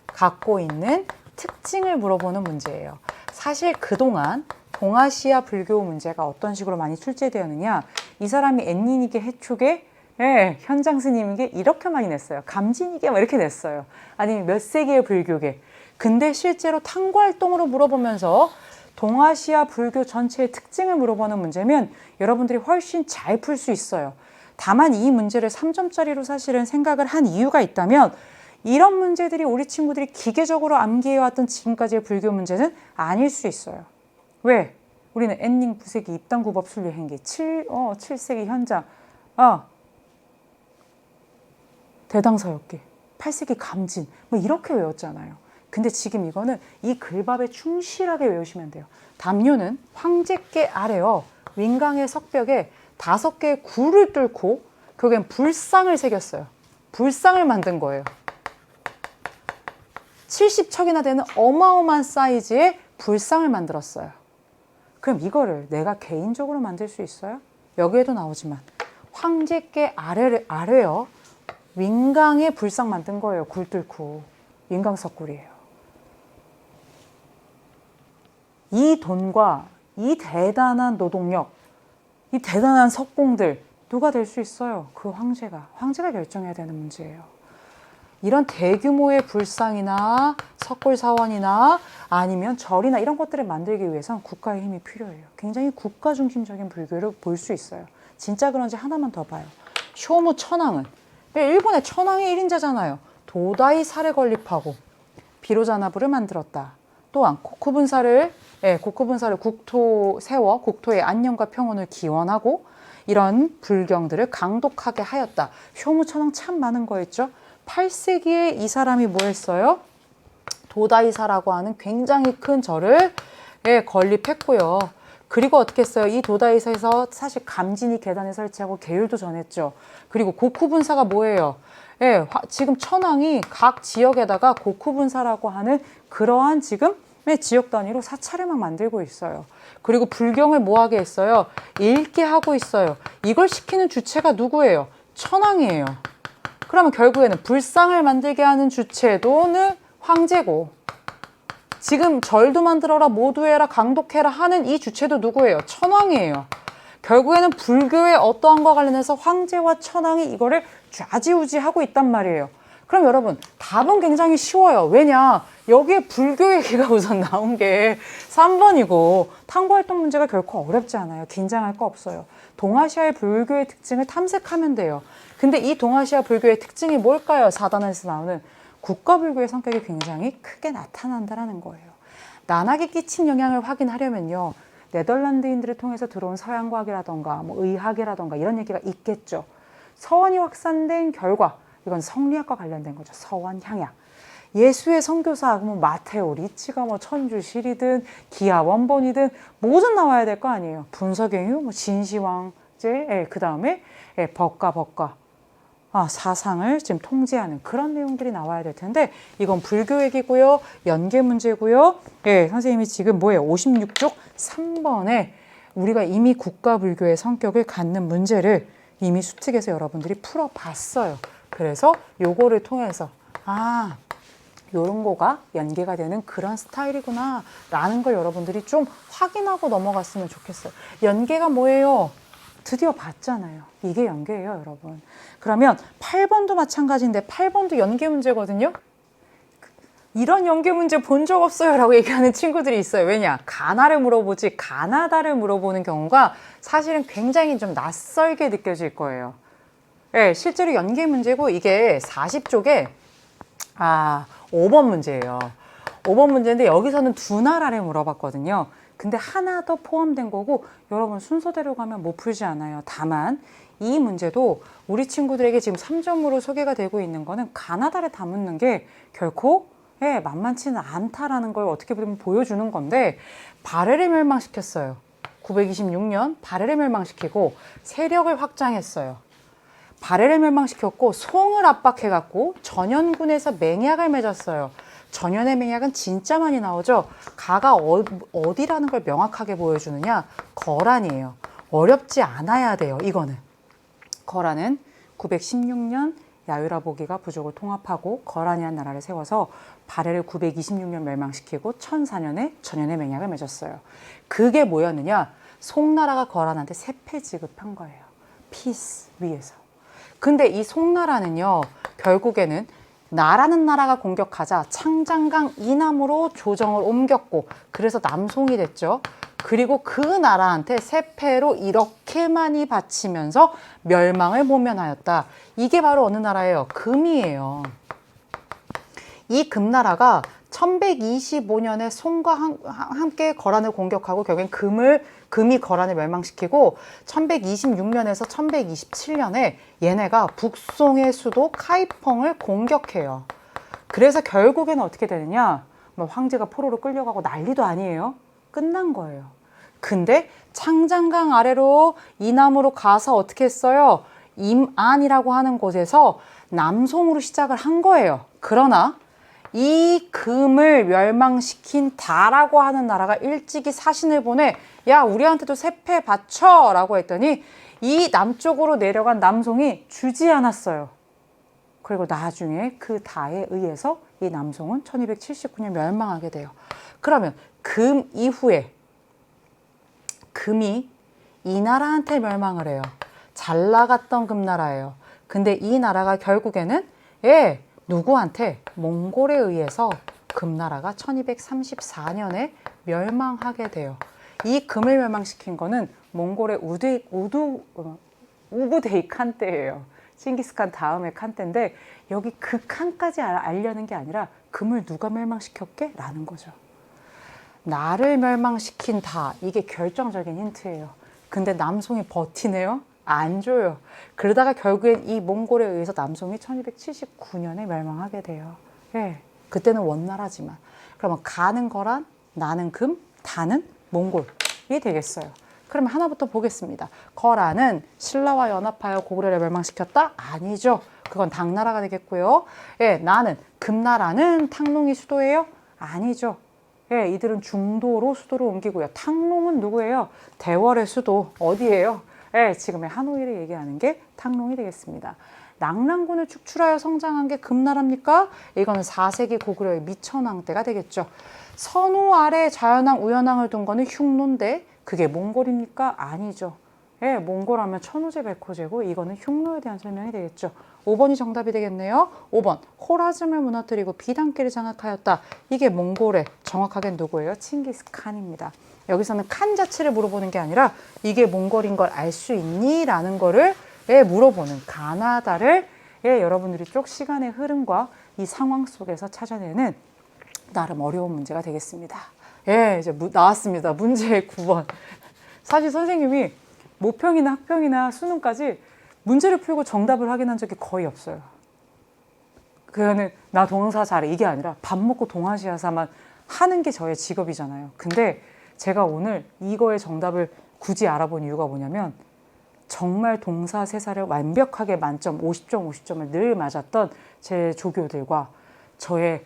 갖고 있는 특징을 물어보는 문제예요. 사실 그동안 동아시아 불교 문제가 어떤 식으로 많이 출제되었느냐, 이 사람이 엔닌이게 해촉에 예, 현장 스님에게 이렇게 많이 냈어요. 감진이게 막 이렇게 냈어요. 아니면 몇 세기의 불교계. 근데 실제로 탐구 활동으로 물어보면서 동아시아 불교 전체의 특징을 물어보는 문제면 여러분들이 훨씬 잘 풀 수 있어요. 다만 이 문제를 3점짜리로 사실은 생각을 한 이유가 있다면 이런 문제들이 우리 친구들이 기계적으로 암기해왔던 지금까지의 불교 문제는 아닐 수 있어요. 왜? 우리는 엔닝 부세기 입당구법 순례행기 7세기 현장 대당사역기 8세기 감진 뭐 이렇게 외웠잖아요. 근데 지금 이거는 이 글밥에 충실하게 외우시면 돼요. 담요는 황제께 아래어 윙강의 석벽에 5개의 굴을 뚫고 거기엔 불상을 새겼어요. 불상을 만든 거예요. 70척이나 되는 어마어마한 사이즈의 불상을 만들었어요. 그럼 이거를 내가 개인적으로 만들 수 있어요? 여기에도 나오지만 황제께 아래어 윙강의 불상 만든 거예요. 굴 뚫고. 윙강석굴이에요. 이 돈과 이 대단한 노동력, 이 대단한 석공들 누가 될 수 있어요? 그 황제가 결정해야 되는 문제예요. 이런 대규모의 불상이나 석굴사원이나 아니면 절이나 이런 것들을 만들기 위해서는 국가의 힘이 필요해요. 굉장히 국가 중심적인 불교를 볼 수 있어요. 진짜 그런지 하나만 더 봐요. 쇼무 천황은 일본의 천황의 1인자잖아요. 도다이 살에 건립하고 비로자나부를 만들었다. 또한 고쿠분사를 국토 세워 국토의 안녕과 평온을 기원하고 이런 불경들을 강독하게 하였다. 쇼무천황 참 많은 거였죠. 8세기에 이 사람이 뭐 했어요? 도다이사라고 하는 굉장히 큰 절을 건립했고요. 그리고 어떻게 했어요? 이 도다이사에서 사실 감진이 계단을 설치하고 계율도 전했죠. 그리고 고쿠분사가 뭐예요? 지금 천황이 각 지역에다가 고쿠분사라고 하는 그러한 지금의 지역 단위로 사찰을 막 만들고 있어요. 그리고 불경을 뭐하게 했어요? 읽게 하고 있어요. 이걸 시키는 주체가 누구예요? 천황이에요. 그러면 결국에는 불상을 만들게 하는 주체도는 황제고, 지금 절도 만들어라, 모두 해라, 강독해라 하는 이 주체도 누구예요? 천황이에요. 결국에는 불교의 어떠한 것과 관련해서 황제와 천황이 이거를 좌지우지하고 있단 말이에요. 그럼 여러분, 답은 굉장히 쉬워요. 왜냐? 여기에 불교 얘기가 우선 나온 게 3번이고 탐구활동 문제가 결코 어렵지 않아요. 긴장할 거 없어요. 동아시아의 불교의 특징을 탐색하면 돼요. 근데 이 동아시아 불교의 특징이 뭘까요? 4단에서 나오는 국가불교의 성격이 굉장히 크게 나타난다는 거예요. 난학이 끼친 영향을 확인하려면요, 네덜란드인들을 통해서 들어온 서양과학이라던가 뭐 의학이라던가 이런 얘기가 있겠죠. 서원이 확산된 결과, 이건 성리학과 관련된 거죠. 서원 향약. 예수의 선교사, 뭐 마테오, 리치가 뭐 천주실이든 기하 원본이든 뭐든 나와야 될 거 아니에요. 분서경유, 뭐 진시황제, 그 다음에 법가. 사상을 지금 통제하는 그런 내용들이 나와야 될 텐데, 이건 불교 얘기고요. 연계 문제고요. 선생님이 지금 뭐예요? 56쪽 3번에 우리가 이미 국가불교의 성격을 갖는 문제를 이미 수특에서 여러분들이 풀어봤어요. 그래서 요거를 통해서 요런 거가 연계가 되는 그런 스타일이구나 라는 걸 여러분들이 좀 확인하고 넘어갔으면 좋겠어요. 연계가 뭐예요? 드디어 봤잖아요. 이게 연계예요, 여러분. 그러면 8번도 마찬가지인데 8번도 연계 문제거든요. 이런 연계 문제 본 적 없어요 라고 얘기하는 친구들이 있어요. 왜냐? 가나를 물어보지 가나다를 물어보는 경우가 사실은 굉장히 좀 낯설게 느껴질 거예요. 실제로 연계 문제고 이게 40쪽에 5번 문제예요. 5번 문제인데 여기서는 두 나라를 물어봤거든요. 근데 하나 더 포함된 거고 여러분 순서대로 가면 못 풀지 않아요. 다만 이 문제도 우리 친구들에게 지금 3점으로 소개가 되고 있는 거는 가나다를 다 묻는 게 결코 만만치는 않다라는 걸 어떻게 보면 보여주는 건데, 바레를 멸망시켰어요. 926년 바레를 멸망시키고 세력을 확장했어요. 발해를 멸망시켰고 송을 압박해갖고 전현군에서 맹약을 맺었어요. 전현의 맹약은 진짜 많이 나오죠. 가가 어디라는 걸 명확하게 보여주느냐? 거란이에요. 어렵지 않아야 돼요. 이거는. 거란은 916년 야유라 보기가 부족을 통합하고 거란이란 나라를 세워서 발해를 926년 멸망시키고 1004년에 전현의 맹약을 맺었어요. 그게 뭐였느냐? 송나라가 거란한테 세패 지급한 거예요. 피스 위에서. 근데 이 송나라는요, 결국에는 나라는 나라가 공격하자 창장강 이남으로 조정을 옮겼고, 그래서 남송이 됐죠. 그리고 그 나라한테 세패로 이렇게 많이 바치면서 멸망을 모면하였다. 이게 바로 어느 나라예요? 금이에요. 이 금나라가 1125년에 송과 함께 거란을 공격하고 결국엔 금이 거란을 멸망시키고 1126년에서 1127년에 얘네가 북송의 수도 카이펑을 공격해요. 그래서 결국에는 어떻게 되느냐? 뭐 황제가 포로로 끌려가고 난리도 아니에요. 끝난 거예요. 근데 창장강 아래로 이남으로 가서 어떻게 했어요? 임안이라고 하는 곳에서 남송으로 시작을 한 거예요. 그러나 이 금을 멸망시킨 다라고 하는 나라가 일찍이 사신을 보내, 야, 우리한테도 세패 바쳐 라고 했더니 이 남쪽으로 내려간 남송이 주지 않았어요. 그리고 나중에 그 다에 의해서 이 남송은 1279년 멸망하게 돼요. 그러면 금 이후에 금이 이 나라한테 멸망을 해요. 잘 나갔던 금나라예요. 근데 이 나라가 결국에는 누구한테? 몽골에 의해서 금나라가 1234년에 멸망하게 돼요. 이 금을 멸망시킨 거는 몽골의 우부데이 칸 때예요. 칭기스칸 다음에 칸 때인데, 여기 그 칸까지 알려는 게 아니라 금을 누가 멸망시켰게? 라는 거죠. 나를 멸망시킨 다, 이게 결정적인 힌트예요. 근데 남송이 버티네요? 안 줘요. 그러다가 결국엔 이 몽골에 의해서 남송이 1279년에 멸망하게 돼요. 그때는 원나라지만. 그러면 가는 거란, 나는 금, 다는 몽골이 되겠어요. 그러면 하나부터 보겠습니다. 거란은 신라와 연합하여 고구려를 멸망시켰다? 아니죠. 그건 당나라가 되겠고요. 나는 금나라는 탕롱이 수도예요? 아니죠. 이들은 중도로 수도를 옮기고요. 탕롱은 누구예요? 대월의 수도. 어디예요? 지금의 하노이를 얘기하는 게 탕롱이 되겠습니다. 낙랑군을 축출하여 성장한 게 금나라입니까? 이거는 4세기 고구려의 미천왕 때가 되겠죠. 선우 아래 자연왕, 우연왕을 둔 거는 흉노인데 그게 몽골입니까? 아니죠. 몽골하면 천호제, 백호제고 이거는 흉노에 대한 설명이 되겠죠. 5번이 정답이 되겠네요. 5번, 호라즘을 무너뜨리고 비단길을 장악하였다. 이게 몽골의 정확하게 누구예요? 칭기스칸입니다. 여기서는 칸 자체를 물어보는 게 아니라 이게 몽골인 걸 알 수 있니? 라는 거를 물어보는, 가나다를 여러분들이 쭉 시간의 흐름과 이 상황 속에서 찾아내는 나름 어려운 문제가 되겠습니다. 이제 나왔습니다. 문제 9번. 사실 선생님이 모평이나 학평이나 수능까지 문제를 풀고 정답을 확인한 적이 거의 없어요. 그거는 나 동영사 잘해 이게 아니라 밥 먹고 동아시아사만 하는 게 저의 직업이잖아요. 근데 제가 오늘 이거의 정답을 굳이 알아본 이유가 뭐냐면, 정말 동사 세사를 완벽하게 만점 50점 50점을 늘 맞았던 제 조교들과 저의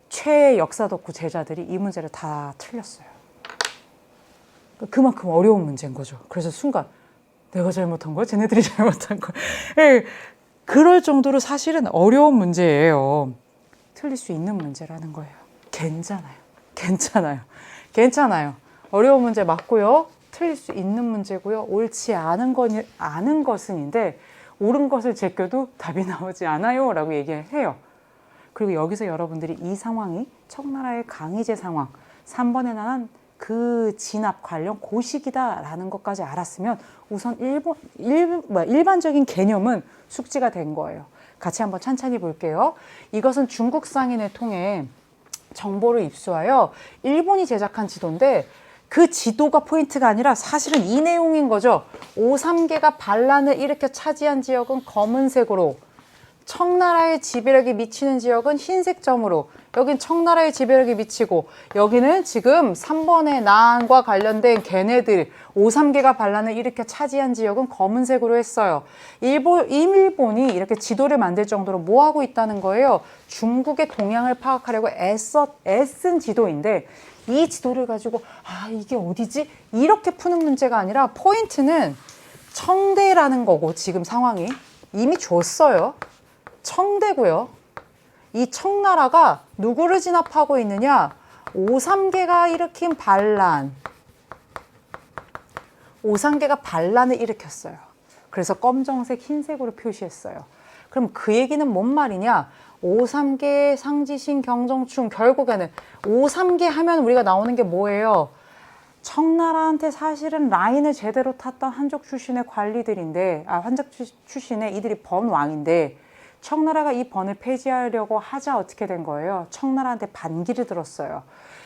최애 역사 덕후 제자들이 이 문제를 다 틀렸어요. 그만큼 어려운 문제인 거죠. 그래서 순간 내가 잘못한 거야? 쟤네들이 잘못한 거야? 그럴 정도로 사실은 어려운 문제예요. 틀릴 수 있는 문제라는 거예요. 괜찮아요. 어려운 문제 맞고요. 틀릴 수 있는 문제고요. 옳지 않은 것은인데 옳은 것을 제껴도 답이 나오지 않아요 라고 얘기해요. 그리고 여기서 여러분들이 이 상황이 청나라의 강희제 상황, 3번에 나온 그 진압 관련 고식이다라는 것까지 알았으면 우선 일반적인 개념은 숙지가 된 거예요. 같이 한번 찬찬히 볼게요. 이것은 중국 상인을 통해 정보를 입수하여 일본이 제작한 지도인데, 그 지도가 포인트가 아니라 사실은 이 내용인 거죠. 5, 3개가 반란을 일으켜 차지한 지역은 검은색으로, 청나라의 지배력이 미치는 지역은 흰색 점으로, 여긴 청나라의 지배력이 미치고, 여기는 지금 3번의 난과 관련된 걔네들 5~3개가 반란을 일으켜 차지한 지역은 검은색으로 했어요. 일본이 이렇게 지도를 만들 정도로 뭐 하고 있다는 거예요? 중국의 동향을 파악하려고 애쓴 지도인데, 이 지도를 가지고 이게 어디지? 이렇게 푸는 문제가 아니라 포인트는 청대라는 거고, 지금 상황이 이미 줬어요. 청대고요. 이 청나라가 누구를 진압하고 있느냐? 5~3개가 일으킨 반란. 5~3개가 반란을 일으켰어요. 그래서 검정색, 흰색으로 표시했어요. 그럼 그 얘기는 뭔 말이냐? 5~3개, 상지신, 경정충, 결국에는 5~3개 하면 우리가 나오는 게 뭐예요? 청나라한테 사실은 라인을 제대로 탔던 한족 출신의 관리들인데, 한족 출신의 이들이 번왕인데, 청나라가 이 번을 폐지하려고 하자 어떻게 된 거예요? 청나라한테 반기를 들었어요.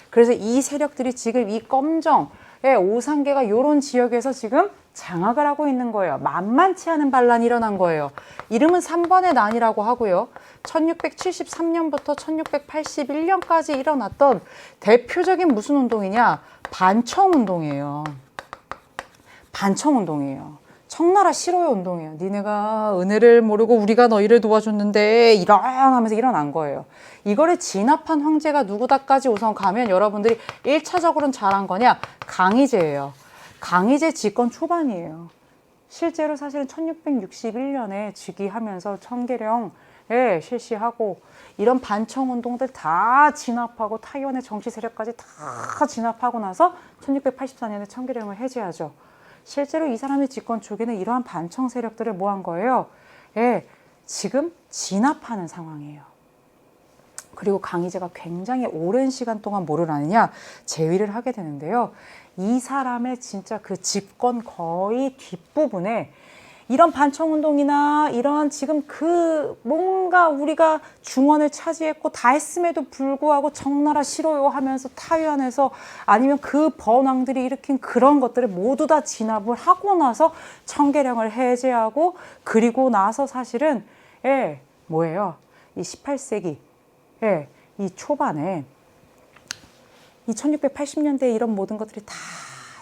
그래서 이 세력들이 지금 이 검정의 5~3개가 이런 지역에서 지금 장악을 하고 있는 거예요. 만만치 않은 반란이 일어난 거예요. 이름은 3번의 난이라고 하고요. 1673년부터 1681년까지 일어났던 대표적인 무슨 운동이냐? 반청운동이에요. 반청운동이에요. 청나라 싫어요 운동이에요. 니네가 은혜를 모르고 우리가 너희를 도와줬는데 이런 하면서 일어난 거예요. 이거를 진압한 황제가 누구다까지 우선 가면 여러분들이 1차적으로는 잘한 거냐? 강희제예요. 강희제 집권 초반이에요. 실제로 사실은 1661년에 즉위하면서 청계령에 실시하고 이런 반청운동들 다 진압하고 타이완의 정치 세력까지 다 진압하고 나서 1684년에 청계령을 해제하죠. 실제로 이 사람의 집권 초기는 이러한 반청 세력들을 뭐 한 거예요? 지금 진압하는 상황이에요. 그리고 강희제가 굉장히 오랜 시간 동안 뭐를 하느냐? 재위를 하게 되는데요. 이 사람의 진짜 그 집권 거의 뒷부분에 이런 반청운동이나 이런 지금 그 뭔가 우리가 중원을 차지했고 다 했음에도 불구하고 청나라 싫어요 하면서 타이완에서 아니면 그 번왕들이 일으킨 그런 것들을 모두 다 진압을 하고 나서 청계령을 해제하고 그리고 나서 사실은 뭐예요? 이 18세기 이 초반에 이 1680년대에 이런 모든 것들이 다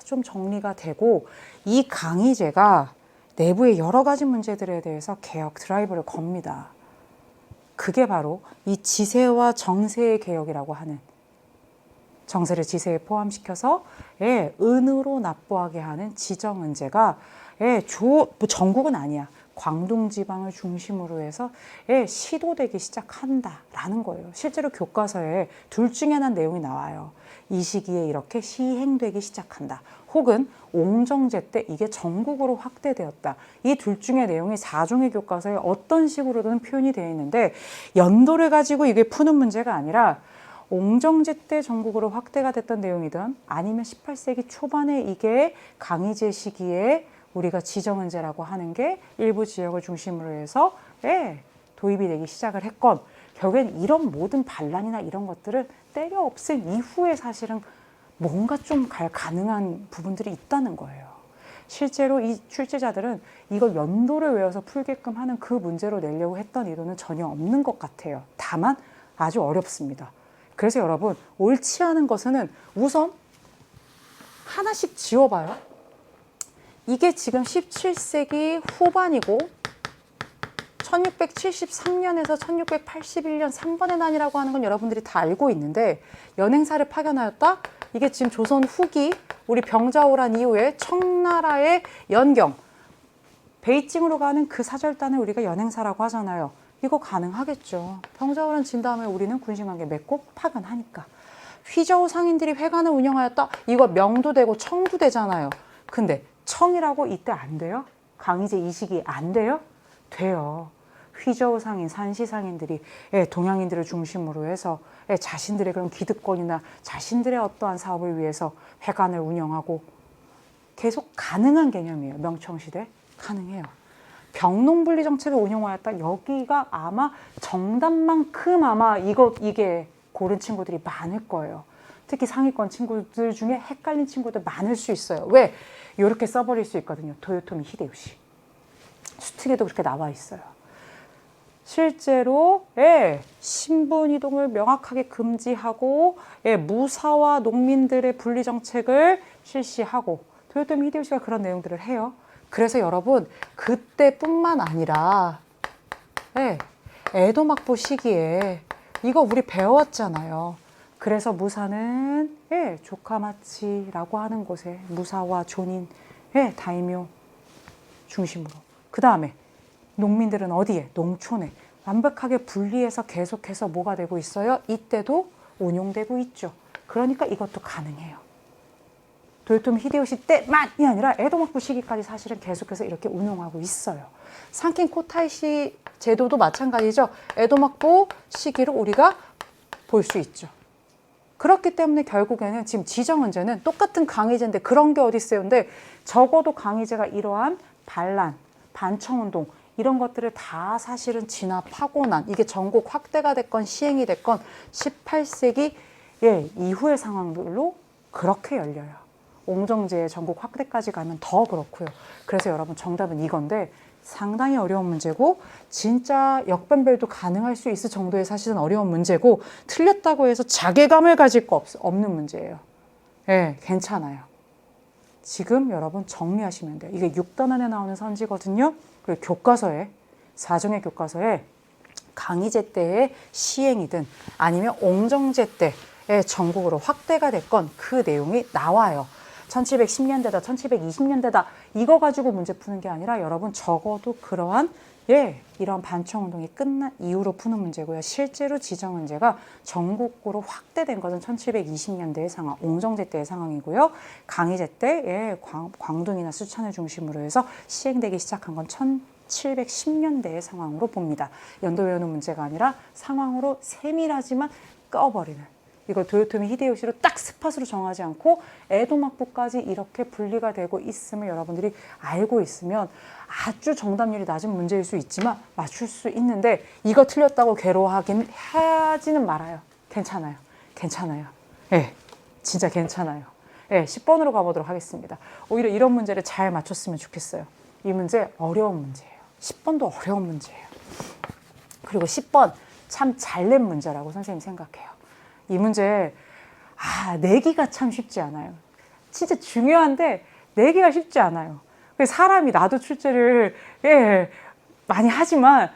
좀 정리가 되고 이 강희제가 내부의 여러 가지 문제들에 대해서 개혁 드라이브를 겁니다. 그게 바로 이 지세와 정세의 개혁이라고 하는, 정세를 지세에 포함시켜서 은으로 납부하게 하는 지정은제가 전국은 아니야. 광둥 지방을 중심으로 해서 시도되기 시작한다라는 거예요. 실제로 교과서에 둘 중에 하나 내용이 나와요. 이 시기에 이렇게 시행되기 시작한다. 혹은 옹정제 때 이게 전국으로 확대되었다. 이 둘 중의 내용이 4종의 교과서에 어떤 식으로든 표현이 되어 있는데 연도를 가지고 이게 푸는 문제가 아니라 옹정제 때 전국으로 확대가 됐던 내용이든 아니면 18세기 초반에 이게 강희제 시기에 우리가 지정은제라고 하는 게 일부 지역을 중심으로 해서 도입이 되기 시작을 했건 결국엔 이런 모든 반란이나 이런 것들을 때려 없앤 이후에 사실은 뭔가 좀 가능한 부분들이 있다는 거예요. 실제로 이 출제자들은 이걸 연도를 외워서 풀게끔 하는 그 문제로 내려고 했던 의도는 전혀 없는 것 같아요. 다만 아주 어렵습니다. 그래서 여러분 옳지 않은 것은 우선 하나씩 지워봐요. 이게 지금 17세기 후반이고 1673년에서 1681년 3번의 난이라고 하는 건 여러분들이 다 알고 있는데 연행사를 파견하였다? 이게 지금 조선 후기 우리 병자호란 이후에 청나라의 연경 베이징으로 가는 그 사절단을 우리가 연행사라고 하잖아요. 이거 가능하겠죠. 병자호란 진 다음에 우리는 군신관계 맺고 파견하니까. 휘저우 상인들이 회관을 운영하였다? 이거 명도 되고 청도 되잖아요. 근데 청이라고 이때 안 돼요? 강희제 이 시기에 안 돼요? 돼요. 휘저우 상인, 산시 상인들이 동양인들을 중심으로 해서 자신들의 그런 기득권이나 자신들의 어떠한 사업을 위해서 회관을 운영하고 계속 가능한 개념이에요. 명청시대 가능해요. 병농분리 정책을 운영하였다. 여기가 아마 정답만큼 아마 이게 고른 친구들이 많을 거예요. 특히 상위권 친구들 중에 헷갈린 친구들 많을 수 있어요. 왜? 이렇게 써버릴 수 있거든요. 도요토미 히데요시. 수특에도 그렇게 나와 있어요. 실제로 신분 이동을 명확하게 금지하고 무사와 농민들의 분리 정책을 실시하고 도요토미 히데요시가 그런 내용들을 해요. 그래서 여러분 그때뿐만 아니라 에도 막부 시기에 이거 우리 배웠잖아요. 그래서 무사는 조카마치라고 하는 곳에 무사와 존인 다이묘 중심으로, 그 다음에 농민들은 어디에? 농촌에 완벽하게 분리해서 계속해서 뭐가 되고 있어요? 이때도 운용되고 있죠. 그러니까 이것도 가능해요. 도요토미 히데요시 때만이 아니라 에도 막부 시기까지 사실은 계속해서 이렇게 운용하고 있어요. 상킨 코타이시 제도도 마찬가지죠. 에도 막부 시기를 우리가 볼 수 있죠. 그렇기 때문에 결국에는 지금 지정은제는 똑같은 강의제인데 그런 게 어디 있어요. 근데 적어도 강의제가 이러한 반란, 반청운동 이런 것들을 다 사실은 진압하고 난, 이게 전국 확대가 됐건 시행이 됐건 18세기 이후의 상황들로 그렇게 열려요. 옹정제의 전국 확대까지 가면 더 그렇고요. 그래서 여러분 정답은 이건데 상당히 어려운 문제고 진짜 역변별도 가능할 수 있을 정도의 사실은 어려운 문제고 틀렸다고 해서 자괴감을 가질 거 없는 문제예요. 괜찮아요. 지금 여러분 정리하시면 돼요. 이게 6단원에 나오는 선지거든요. 그리고 교과서에, 사정의 교과서에 강의제 때의 시행이든 아니면 옹정제 때의 전국으로 확대가 됐건 그 내용이 나와요. 1710년대다 1720년대다 이거 가지고 문제 푸는 게 아니라 여러분 적어도 그러한 이런 반청운동이 끝난 이후로 푸는 문제고요. 실제로 지정은제가 전국으로 확대된 것은 1720년대의 상황, 옹정제 때의 상황이고요. 강의제 때 광둥이나 수찬을 중심으로 해서 시행되기 시작한 건 1710년대의 상황으로 봅니다. 연도 외우는 문제가 아니라 상황으로 세밀하지만 꺼버리는, 이걸 도요토미 히데요시로 딱 스팟으로 정하지 않고 에도 막부까지 이렇게 분리가 되고 있음을 여러분들이 알고 있으면 아주 정답률이 낮은 문제일 수 있지만 맞출 수 있는데 이거 틀렸다고 하지는 말아요. 괜찮아요. 괜찮아요. 진짜 괜찮아요. 10번으로 가보도록 하겠습니다. 오히려 이런 문제를 잘 맞췄으면 좋겠어요. 이 문제 어려운 문제예요. 10번도 어려운 문제예요. 그리고 10번 참 잘 낸 문제라고 선생님 생각해요. 이 문제 내기가 참 쉽지 않아요. 진짜 중요한데 내기가 쉽지 않아요. 사람이, 나도 출제를 많이 하지만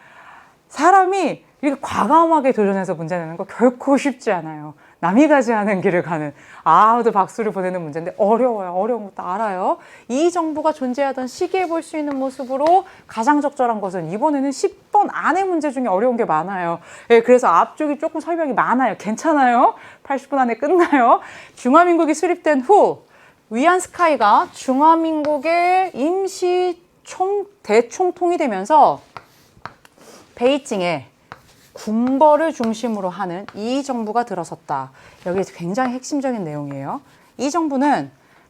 사람이 이렇게 과감하게 도전해서 문제 내는 거 결코 쉽지 않아요. 남이 가지 않은 길을 가는, 아우도 박수를 보내는 문제인데 어려워요. 어려운 것도 알아요. 이 정부가 존재하던 시기에 볼 수 있는 모습으로 가장 적절한 것은 이번에는 10번 안에 문제 중에 어려운 게 많아요. 그래서 앞쪽이 조금 설명이 많아요. 괜찮아요. 80분 안에 끝나요. 중화민국이 수립된 후 위안스카이가 중화민국의 임시 대총통이 되면서 베이징에 군벌을 중심으로 하는 이 정부가 들어섰다. 여기 굉장히 핵심적인 내용이에요. 이 정부는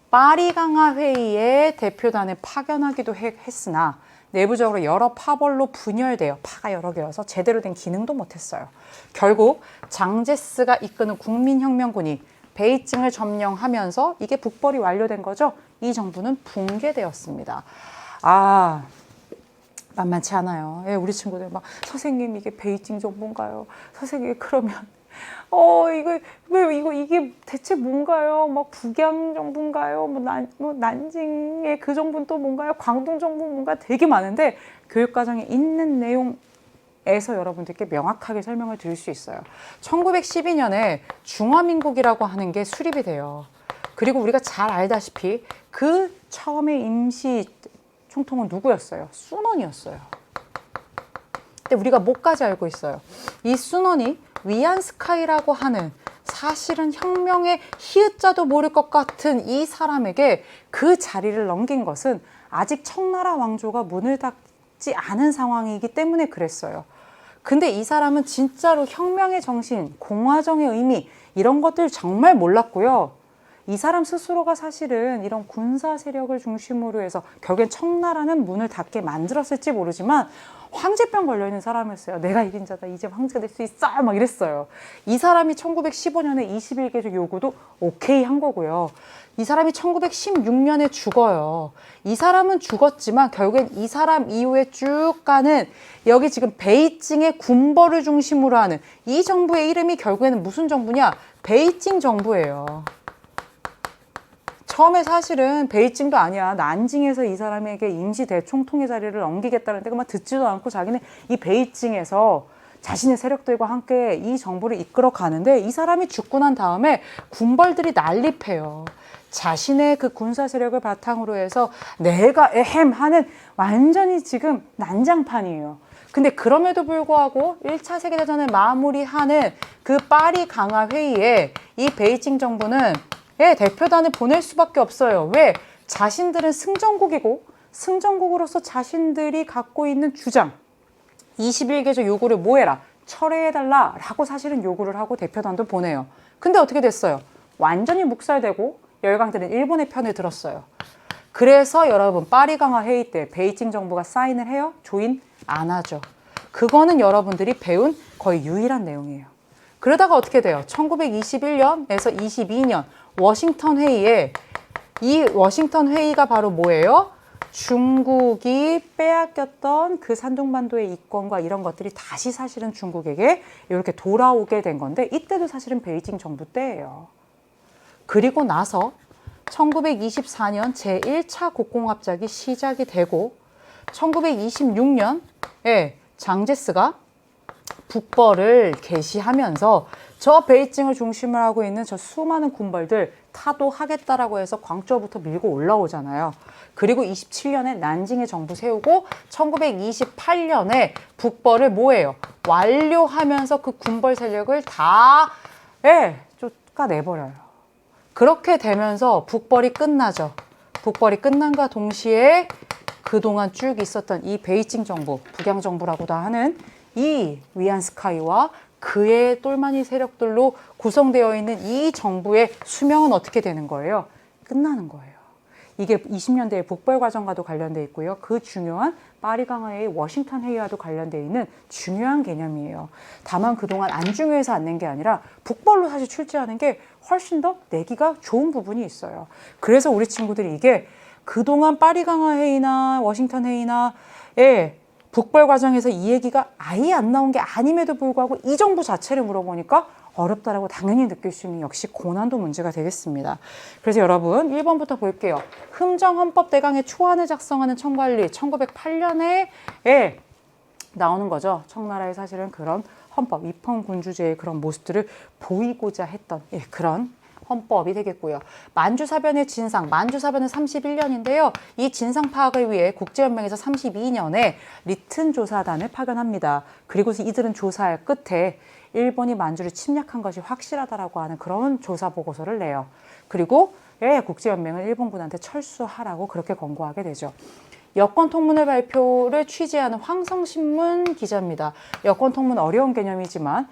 파리강화 회의에 대표단을 파견하기도 했으나 내부적으로 여러 파벌로 분열되어, 파가 여러 개여서 제대로 된 기능도 못했어요. 결국 장제스가 이끄는 국민혁명군이 베이징을 점령하면서 이게 북벌이 완료된 거죠. 이 정부는 붕괴되었습니다. 만만치 않아요. 우리 친구들 막 선생님 이게 베이징 정부인가요? 선생님 그러면 이게 대체 뭔가요? 막 북양 정부인가요? 난징의 그 정부는 또 뭔가요? 광둥 정부 뭔가 되게 많은데 교육과정에 있는 내용에서 여러분들께 명확하게 설명을 드릴 수 있어요. 1912년에 중화민국이라고 하는 게 수립이 돼요. 그리고 우리가 잘 알다시피 그 처음에 임시 총통은 누구였어요? 순원이었어요. 근데 우리가 뭐까지 알고 있어요? 이 순원이 위안스카이라고 하는 사실은 혁명의 히읗자도 모를 것 같은 이 사람에게 그 자리를 넘긴 것은 아직 청나라 왕조가 문을 닫지 않은 상황이기 때문에 그랬어요. 근데 이 사람은 진짜로 혁명의 정신, 공화정의 의미 이런 것들 정말 몰랐고요. 이 사람 스스로가 사실은 이런 군사 세력을 중심으로 해서 결국엔 청나라는 문을 닫게 만들었을지 모르지만 황제병 걸려있는 사람이었어요. 내가 1인자다. 이제 황제가 될 수 있어. 막 이랬어요. 이 사람이 1915년에 21개조 요구도 오케이 한 거고요. 이 사람이 1916년에 죽어요. 이 사람은 죽었지만 결국엔 이 사람 이후에 쭉 가는 여기 지금 베이징의 군벌을 중심으로 하는 이 정부의 이름이 결국에는 무슨 정부냐? 베이징 정부예요. 처음에 사실은 베이징도 아니야. 난징에서 이 사람에게 임시 대총통의 자리를 넘기겠다는데 그만 듣지도 않고 자기는 이 베이징에서 자신의 세력들과 함께 이 정부를 이끌어 가는데 이 사람이 죽고 난 다음에 군벌들이 난립해요. 자신의 그 군사 세력을 바탕으로 해서 내가 에헴 하는 완전히 지금 난장판이에요. 근데 그럼에도 불구하고 1차 세계대전을 마무리하는 그 파리 강화 회의에 이 베이징 정부는 대표단을 보낼 수밖에 없어요. 왜? 자신들은 승전국이고 승전국으로서 자신들이 갖고 있는 주장 21개조 요구를 뭐해라? 철회해달라 라고 사실은 요구를 하고 대표단도 보내요. 근데 어떻게 됐어요? 완전히 묵살되고 열강들은 일본의 편을 들었어요. 그래서 여러분 파리 강화 회의 때 베이징 정부가 사인을 해요? 조인 안 하죠. 그거는 여러분들이 배운 거의 유일한 내용이에요. 그러다가 어떻게 돼요? 1921년에서 22년 워싱턴 회의에 이 워싱턴 회의가 바로 뭐예요? 중국이 빼앗겼던 그 산둥반도의 이권과 이런 것들이 다시 사실은 중국에게 이렇게 돌아오게 된 건데 이때도 사실은 베이징 정부 때예요. 그리고 나서 1924년 제1차 국공합작이 시작이 되고 1926년에 장제스가 북벌을 개시하면서 저 베이징을 중심으로 하고 있는 저 수많은 군벌들 타도하겠다라고 해서 광저우부터 밀고 올라오잖아요. 그리고 27년에 난징에 정부 세우고 1928년에 북벌을 뭐예요? 완료하면서 그 군벌 세력을 다 쫓아내버려요. 그렇게 되면서 북벌이 끝나죠. 북벌이 끝난과 동시에 그동안 쭉 있었던 이 베이징 정부, 북양 정부라고도 하는 이 위안스카이와 그의 똘마니 세력들로 구성되어 있는 이 정부의 수명은 어떻게 되는 거예요? 끝나는 거예요. 이게 20년대의 북벌 과정과도 관련되어 있고요. 그 중요한 파리 강화회의 워싱턴 회의와도 관련되어 있는 중요한 개념이에요. 다만 그동안 안중에서 안 낸 게 아니라 북벌로 사실 출제하는 게 훨씬 더 내기가 좋은 부분이 있어요. 그래서 우리 친구들이 이게 그동안 파리 강화 회의나 워싱턴 회의나 북벌 과정에서 이 얘기가 아예 안 나온 게 아님에도 불구하고 이 정부 자체를 물어보니까 어렵다라고 당연히 느낄 수 있는 역시 고난도 문제가 되겠습니다. 그래서 여러분 1번부터 볼게요. 흥정헌법대강의 초안을 작성하는 청관리 1908년에 나오는 거죠. 청나라의 사실은 그런 헌법, 입헌군주제의 그런 모습들을 보이고자 했던 그런 헌법이 되겠고요. 만주사변의 진상, 만주사변은 31년인데요. 이 진상 파악을 위해 국제연맹에서 32년에 리튼 조사단을 파견합니다. 그리고 이들은 조사의 끝에 일본이 만주를 침략한 것이 확실하다라고 하는 그런 조사 보고서를 내요. 그리고 국제연맹은 일본군한테 철수하라고 그렇게 권고하게 되죠. 여권통문의 발표를 취재하는 황성신문 기자입니다. 여권통문 어려운 개념이지만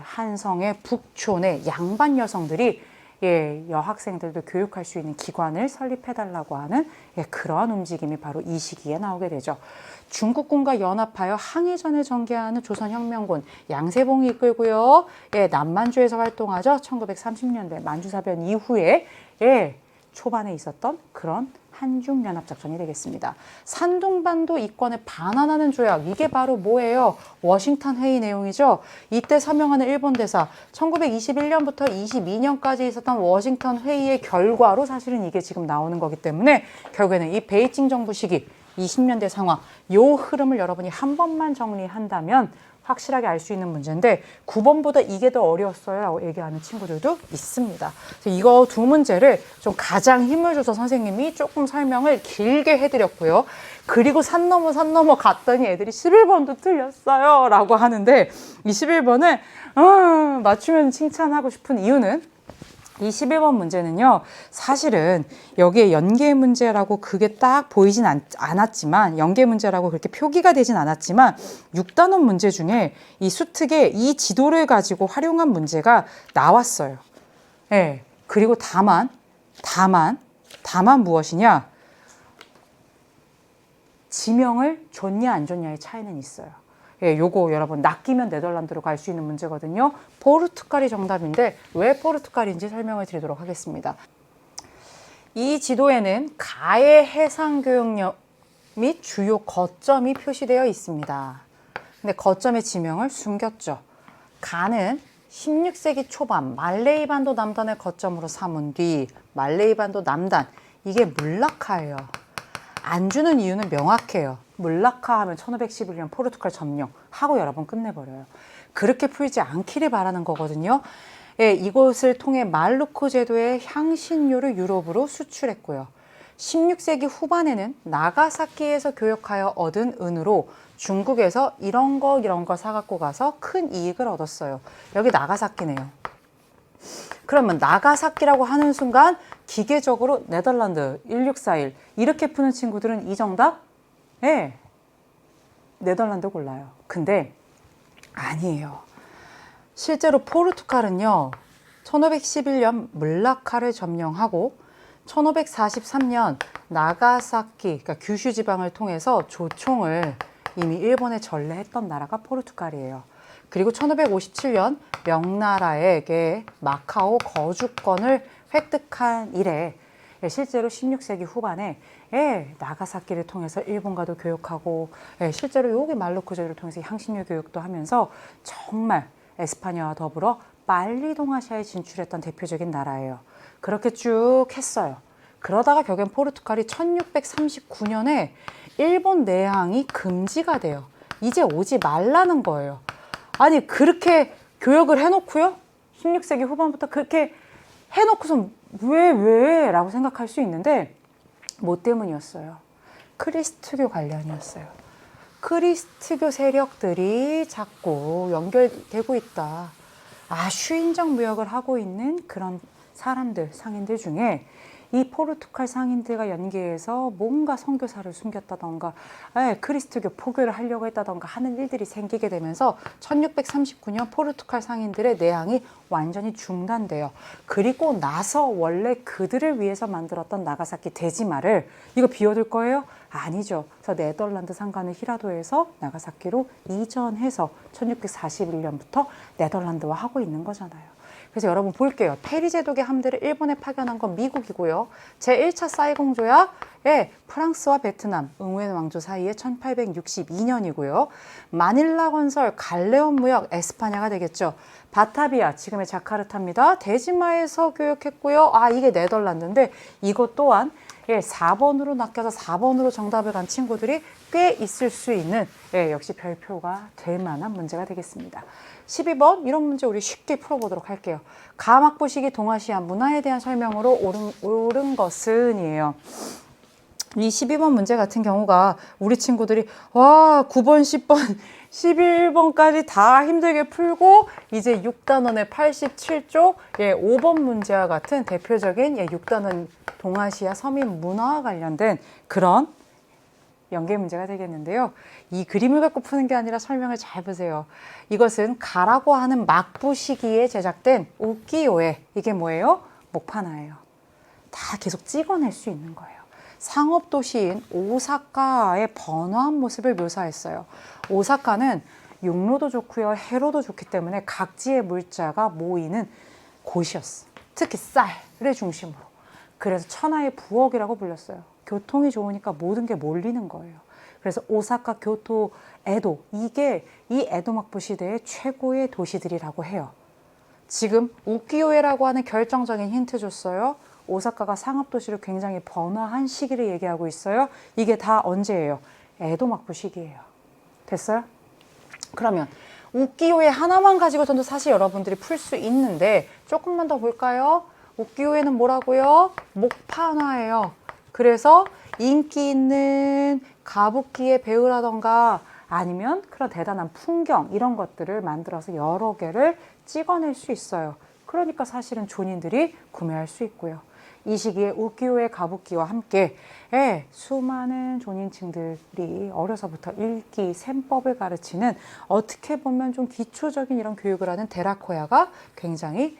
한성의 북촌의 양반 여성들이 여학생들도 교육할 수 있는 기관을 설립해달라고 하는 그러한 움직임이 바로 이 시기에 나오게 되죠. 중국군과 연합하여 항해전을 전개하는 조선혁명군 양세봉이 이끌고요. 남만주에서 활동하죠. 1930년대 만주사변 이후에 초반에 있었던 그런 한중연합작전이 되겠습니다. 산둥반도 이권을 반환하는 조약, 이게 바로 뭐예요? 워싱턴 회의 내용이죠. 이때 서명하는 일본 대사, 1921년부터 22년까지 있었던 워싱턴 회의의 결과로 사실은 이게 지금 나오는 거기 때문에 결국에는 이 베이징 정부 시기, 20년대 상황, 요 흐름을 여러분이 한 번만 정리한다면 확실하게 알 수 있는 문제인데 9번보다 이게 더 어려웠어요 라고 얘기하는 친구들도 있습니다. 이거 두 문제를 좀 가장 힘을 줘서 선생님이 조금 설명을 길게 해드렸고요. 그리고 산 넘어 갔더니 애들이 11번도 틀렸어요 라고 하는데 이 11번을 맞추면 칭찬하고 싶은 이유는 이 11번 문제는요, 사실은 여기에 연계 문제라고 그게 딱 보이진 않았지만, 연계 문제라고 그렇게 표기가 되진 않았지만, 6단원 문제 중에 이 수특에 이 지도를 가지고 활용한 문제가 나왔어요. 그리고 다만 다만 무엇이냐? 지명을 줬냐 안 줬냐의 차이는 있어요. 예, 요거 여러분 낚이면 네덜란드로 갈 수 있는 문제거든요. 포르투갈이 정답인데 왜 포르투갈인지 설명을 드리도록 하겠습니다. 이 지도에는 가의 해상교역역 및 주요 거점이 표시되어 있습니다. 근데 거점의 지명을 숨겼죠. 가는 16세기 초반 말레이 반도 남단을 거점으로 삼은 뒤 말레이 반도 남단, 이게 물라카예요. 안 주는 이유는 명확해요. 물라카 하면 1511년 포르투갈 점령하고 여러분 끝내버려요. 그렇게 풀지 않기를 바라는 거거든요. 예, 이곳을 통해 말루코 제도의 향신료를 유럽으로 수출했고요. 16세기 후반에는 나가사키에서 교역하여 얻은 은으로 중국에서 이런 거 사갖고 가서 큰 이익을 얻었어요. 여기 나가사키네요. 그러면 나가사키라고 하는 순간 기계적으로 네덜란드 1641 이렇게 푸는 친구들은 이 정답? 네, 네덜란드 골라요. 근데 아니에요. 실제로 포르투갈은요 1511년 물라카를 점령하고 1543년 나가사키, 그러니까 규슈 지방을 통해서 조총을 이미 일본에 전래했던 나라가 포르투갈이에요. 그리고 1557년 명나라에게 마카오 거주권을 획득한 이래 실제로 16세기 후반에 나가사키를 통해서 일본과도 교역하고 실제로 여기 말루코 제도를 통해서 향신료 교역도 하면서 정말 에스파냐와 더불어 빨리 동아시아에 진출했던 대표적인 나라예요. 그렇게 쭉 했어요. 그러다가 결국엔 포르투갈이 1639년에 일본 내항이 금지가 돼요. 이제 오지 말라는 거예요. 아니 그렇게 교역을 해놓고요. 16세기 후반부터 그렇게 해놓고서 왜? 라고 생각할 수 있는데 뭐 때문이었어요? 크리스트교 관련이었어요. 크리스트교 세력들이 자꾸 연결되고 있다. 슈인적 무역을 하고 있는 그런 사람들, 상인들 중에 이 포르투갈 상인들과 연계해서 뭔가 선교사를 숨겼다던가 크리스트교 포교를 하려고 했다던가 하는 일들이 생기게 되면서 1639년 포르투갈 상인들의 내항이 완전히 중단돼요. 그리고 나서 원래 그들을 위해서 만들었던 나가사키 대지마를 이거 비워둘 거예요? 아니죠. 그래서 네덜란드 상관을 히라도에서 나가사키로 이전해서 1641년부터 네덜란드와 하고 있는 거잖아요. 그래서 여러분 볼게요. 페리 제독의 함대를 일본에 파견한 건 미국이고요. 제1차 사이공 조약에 프랑스와 베트남, 응우엔 왕조 사이에 1862년이고요. 마닐라 건설, 갈레온 무역, 에스파냐가 되겠죠. 바타비아, 지금의 자카르타입니다. 대지마에서 교역했고요. 이게 네덜란드인데 이것 또한 4번으로 낚여서 4번으로 정답을 간 친구들이 꽤 있을 수 있는 역시 별표가 될 만한 문제가 되겠습니다. 12번 이런 문제 우리 쉽게 풀어보도록 할게요. 가막부식이 동아시아 문화에 대한 설명으로 옳은 것은 이에요. 이 12번 문제 같은 경우가 우리 친구들이 9번, 10번, 11번까지 다 힘들게 풀고 이제 6단원의 87쪽 5번 문제와 같은 대표적인 6단원 동아시아 서민 문화와 관련된 그런 연계 문제가 되겠는데요. 이 그림을 갖고 푸는 게 아니라 설명을 잘 보세요. 이것은 가라고 하는 막부 시기에 제작된 우키요에 이게 뭐예요? 목판화예요. 다 계속 찍어낼 수 있는 거예요. 상업도시인 오사카의 번화한 모습을 묘사했어요. 오사카는 육로도 좋고요. 해로도 좋기 때문에 각지의 물자가 모이는 곳이었어. 특히 쌀을 중심으로. 그래서 천하의 부엌이라고 불렸어요. 교통이 좋으니까 모든 게 몰리는 거예요. 그래서 오사카, 교토, 에도 이게 이 에도 막부 시대의 최고의 도시들이라고 해요. 지금 우키요에라고 하는 결정적인 힌트 줬어요. 오사카가 상업도시로 굉장히 번화한 시기를 얘기하고 있어요. 이게 다 언제예요? 에도 막부 시기예요. 됐어요? 그러면 우키요에 하나만 가지고서도 사실 여러분들이 풀 수 있는데 조금만 더 볼까요? 우키요에는 뭐라고요? 목판화예요. 그래서 인기 있는 가부키의 배우라던가 아니면 그런 대단한 풍경 이런 것들을 만들어서 여러 개를 찍어낼 수 있어요. 그러니까 사실은 존인들이 구매할 수 있고요. 이 시기에 우키요의 가부키와 함께 수많은 존인층들이 어려서부터 읽기, 셈법을 가르치는 어떻게 보면 좀 기초적인 이런 교육을 하는 데라코야가 굉장히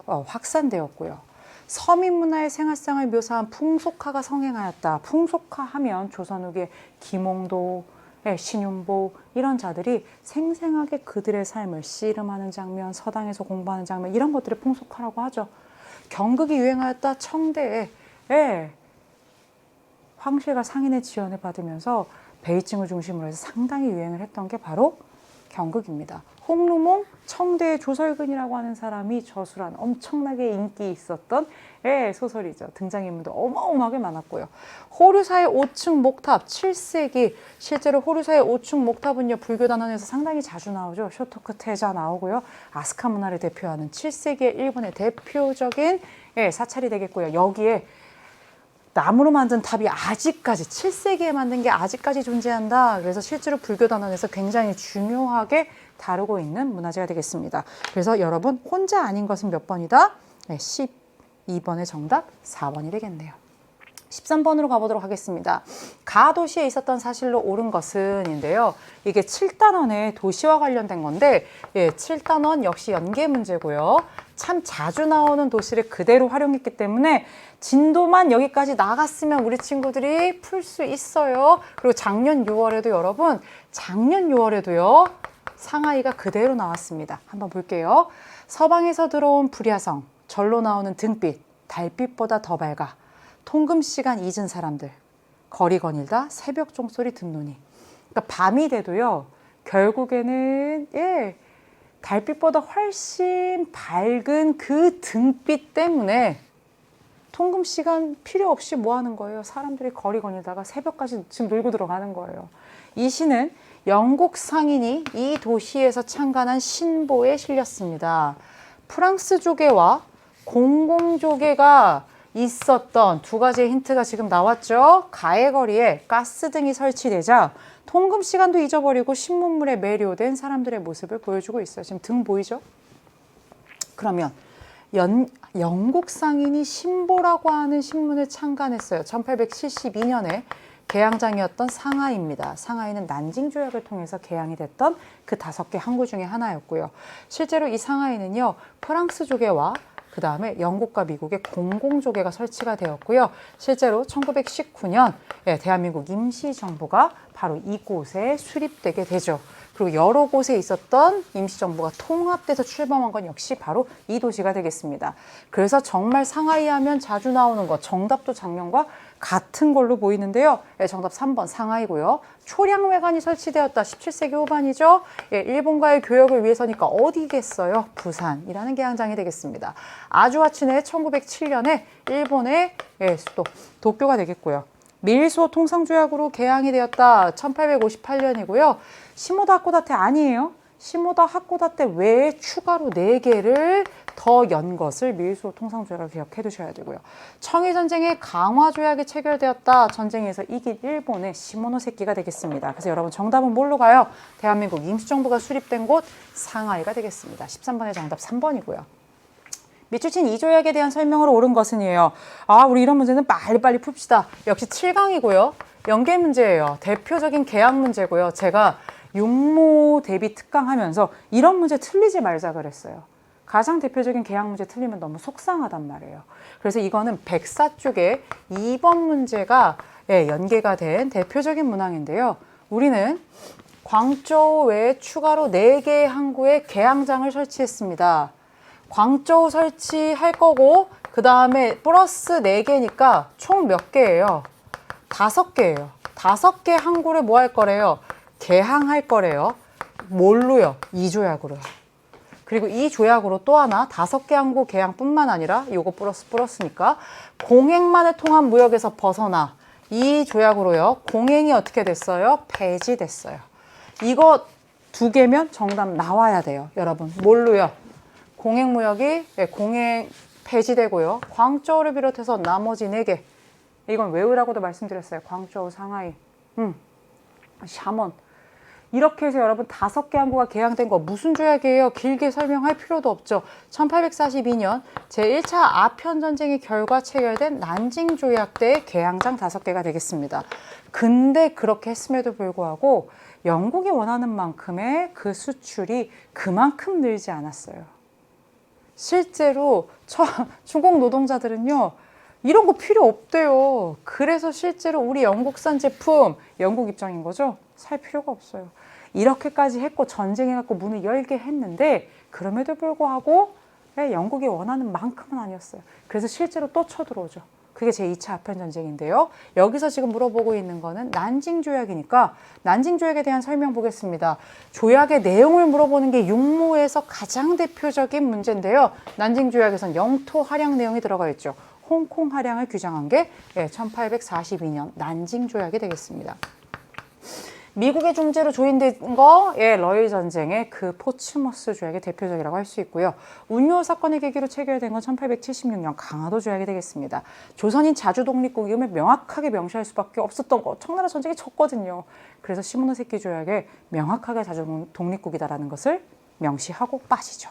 확산되었고요. 서민 문화의 생활상을 묘사한 풍속화가 성행하였다. 풍속화 하면 조선 후기에 김홍도, 신윤복 이런 자들이 생생하게 그들의 삶을 씨름하는 장면, 서당에서 공부하는 장면 이런 것들을 풍속화라고 하죠. 경극이 유행하였다. 청대에 황실과 상인의 지원을 받으면서 베이징을 중심으로 해서 상당히 유행을 했던 게 바로 경극입니다. 홍루몽 청대의 조설근이라고 하는 사람이 저술한 엄청나게 인기 있었던 소설이죠. 등장인물도 어마어마하게 많았고요. 호류사의 5층 목탑 7세기 실제로 호류사의 5층 목탑은요 불교 단원에서 상당히 자주 나오죠. 쇼토크 태자 나오고요. 아스카 문화를 대표하는 7세기의 일본의 대표적인 사찰이 되겠고요. 여기에 나무로 만든 탑이 아직까지 7세기에 만든 게 아직까지 존재한다. 그래서 실제로 불교 단원에서 굉장히 중요하게 다루고 있는 문화재가 되겠습니다. 그래서 여러분 혼자 아닌 것은 몇 번이다? 12번의 정답 4번이 되겠네요. 13번으로 가보도록 하겠습니다. 가도시에 있었던 사실로 옳은 것은 인데요. 이게 7단원의 도시와 관련된 건데 7단원 역시 연계 문제고요. 참 자주 나오는 도시를 그대로 활용했기 때문에 진도만 여기까지 나갔으면 우리 친구들이 풀 수 있어요. 그리고 작년 6월에도 여러분 작년 6월에도요. 상하이가 그대로 나왔습니다. 한번 볼게요. 서방에서 들어온 불야성, 절로 나오는 등빛, 달빛보다 더 밝아. 통금시간 잊은 사람들, 거리 거닐다, 새벽 종소리 듣노니. 그러니까 밤이 돼도요. 결국에는 달빛보다 훨씬 밝은 그 등빛 때문에 통금시간 필요 없이 뭐 하는 거예요? 사람들이 거리 거닐다가 새벽까지 지금 놀고 들어가는 거예요. 이 시는 영국 상인이 이 도시에서 창간한 신보에 실렸습니다. 프랑스 조개와 공공조개가 있었던 두 가지의 힌트가 지금 나왔죠. 가해거리에 가스등이 설치되자 통금시간도 잊어버리고 신문물에 매료된 사람들의 모습을 보여주고 있어요. 지금 등 보이죠? 그러면 영국 상인이 신보라고 하는 신문을 창간했어요. 1872년에 개항장이었던 상하이입니다. 상하이는 난징 조약을 통해서 개항이 됐던 그 5개 항구 중에 하나였고요. 실제로 이 상하이는요. 프랑스 조개와 그 다음에 영국과 미국의 공공조개가 설치가 되었고요. 실제로 1919년 대한민국 임시정부가 바로 이곳에 수립되게 되죠. 그리고 여러 곳에 있었던 임시정부가 통합돼서 출범한 건 역시 바로 이 도시가 되겠습니다. 그래서 정말 상하이 하면 자주 나오는 것, 정답도 작년과 같은 걸로 보이는데요. 정답 3번 상하이고요. 초량회관이 설치되었다. 17세기 후반이죠. 일본과의 교역을 위해서니까 어디겠어요? 부산이라는 개항장이 되겠습니다. 아주하츠네 1907년에 일본의 수도 도쿄가 되겠고요. 밀소 통상조약으로 개항이 되었다. 1858년이고요. 시모다 하코다테 아니에요. 시모다 하코다테 외에 추가로 4개를 더 연 것을 밀소 통상조약을 기억해 두셔야 되고요. 청일전쟁에 강화조약이 체결되었다. 전쟁에서 이긴 일본의 시모노세키가 되겠습니다. 그래서 여러분 정답은 뭘로 가요? 대한민국 임시정부가 수립된 곳 상하이가 되겠습니다. 13번의 정답 3번이고요. 미추친 이조약에 대한 설명으로 옳은 것은이에요. 우리 이런 문제는 빨리빨리 풉시다. 역시 7강이고요. 연계 문제예요. 대표적인 계약 문제고요. 제가 육모 대비 특강 하면서 이런 문제 틀리지 말자 그랬어요. 가장 대표적인 계약 문제 틀리면 너무 속상하단 말이에요. 그래서 이거는 백사 쪽에 2번 문제가 연계가 된 대표적인 문항인데요. 우리는 광저우 외에 추가로 4개의 항구에 개항장을 설치했습니다. 광저우 설치할 거고 그 다음에 플러스 4개니까 총 몇 개예요? 5개예요. 5개 항구를 뭐 할 거래요? 개항할 거래요. 뭘로요? 이 조약으로요. 그리고 이 조약으로 또 하나 5개 항구 개항뿐만 아니라 요거 플러스니까 공행만을 통한 무역에서 벗어나 이 조약으로요. 공행이 어떻게 됐어요? 폐지됐어요. 이거 2개면 정답 나와야 돼요. 여러분 뭘로요? 공행무역이 공행 폐지되고요. 광저우를 비롯해서 나머지 4개 이건 외우라고도 말씀드렸어요. 광저우, 상하이, 샤먼 이렇게 해서 여러분 5개 항구가 개항된 거 무슨 조약이에요? 길게 설명할 필요도 없죠. 1842년 제1차 아편전쟁의 결과 체결된 난징조약 때 개항장 5개가 되겠습니다. 근데 그렇게 했음에도 불구하고 영국이 원하는 만큼의 그 수출이 그만큼 늘지 않았어요. 실제로 중국 노동자들은요, 이런 거 필요 없대요. 그래서 실제로 우리 영국산 제품, 영국 입장인 거죠? 살 필요가 없어요. 이렇게까지 했고 전쟁해갖고 문을 열게 했는데 그럼에도 불구하고 영국이 원하는 만큼은 아니었어요. 그래서 실제로 또 쳐들어오죠. 그게 제2차 아편전쟁인데요. 여기서 지금 물어보고 있는 거는 난징 조약이니까 난징 조약에 대한 설명 보겠습니다. 조약의 내용을 물어보는 게 육모에서 가장 대표적인 문제인데요. 난징 조약에선 영토 할양 내용이 들어가 있죠. 홍콩 할양을 규정한 게 1842년 난징 조약이 되겠습니다. 미국의 중재로 조인된 거, 러일 전쟁의 그 포츠머스 조약의 대표적이라고 할 수 있고요. 운요 사건의 계기로 체결된 건 1876년 강화도 조약이 되겠습니다. 조선인 자주 독립국임을 명확하게 명시할 수밖에 없었던 거. 청나라 전쟁이 졌거든요. 그래서 시모노세키 조약에 명확하게 자주 독립국이다라는 것을 명시하고 빠지죠.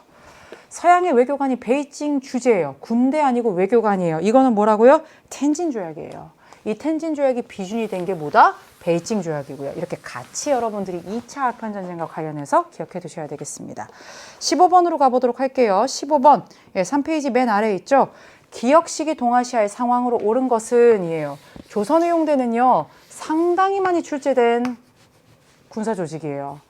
서양의 외교관이 베이징 주재예요. 군대 아니고 외교관이에요. 이거는 뭐라고요? 텐진 조약이에요. 이 텐진 조약이 비준이 된 게 뭐다? 베이징 조약이고요. 이렇게 같이 여러분들이 2차 아편전쟁과 관련해서 기억해 두셔야 되겠습니다. 15번으로 가보도록 할게요. 15번, 3페이지 맨 아래에 있죠. 기역식이 동아시아의 상황으로 옳은 것은 이에요. 조선의용대는요, 상당히 많이 출제된 군사조직이에요.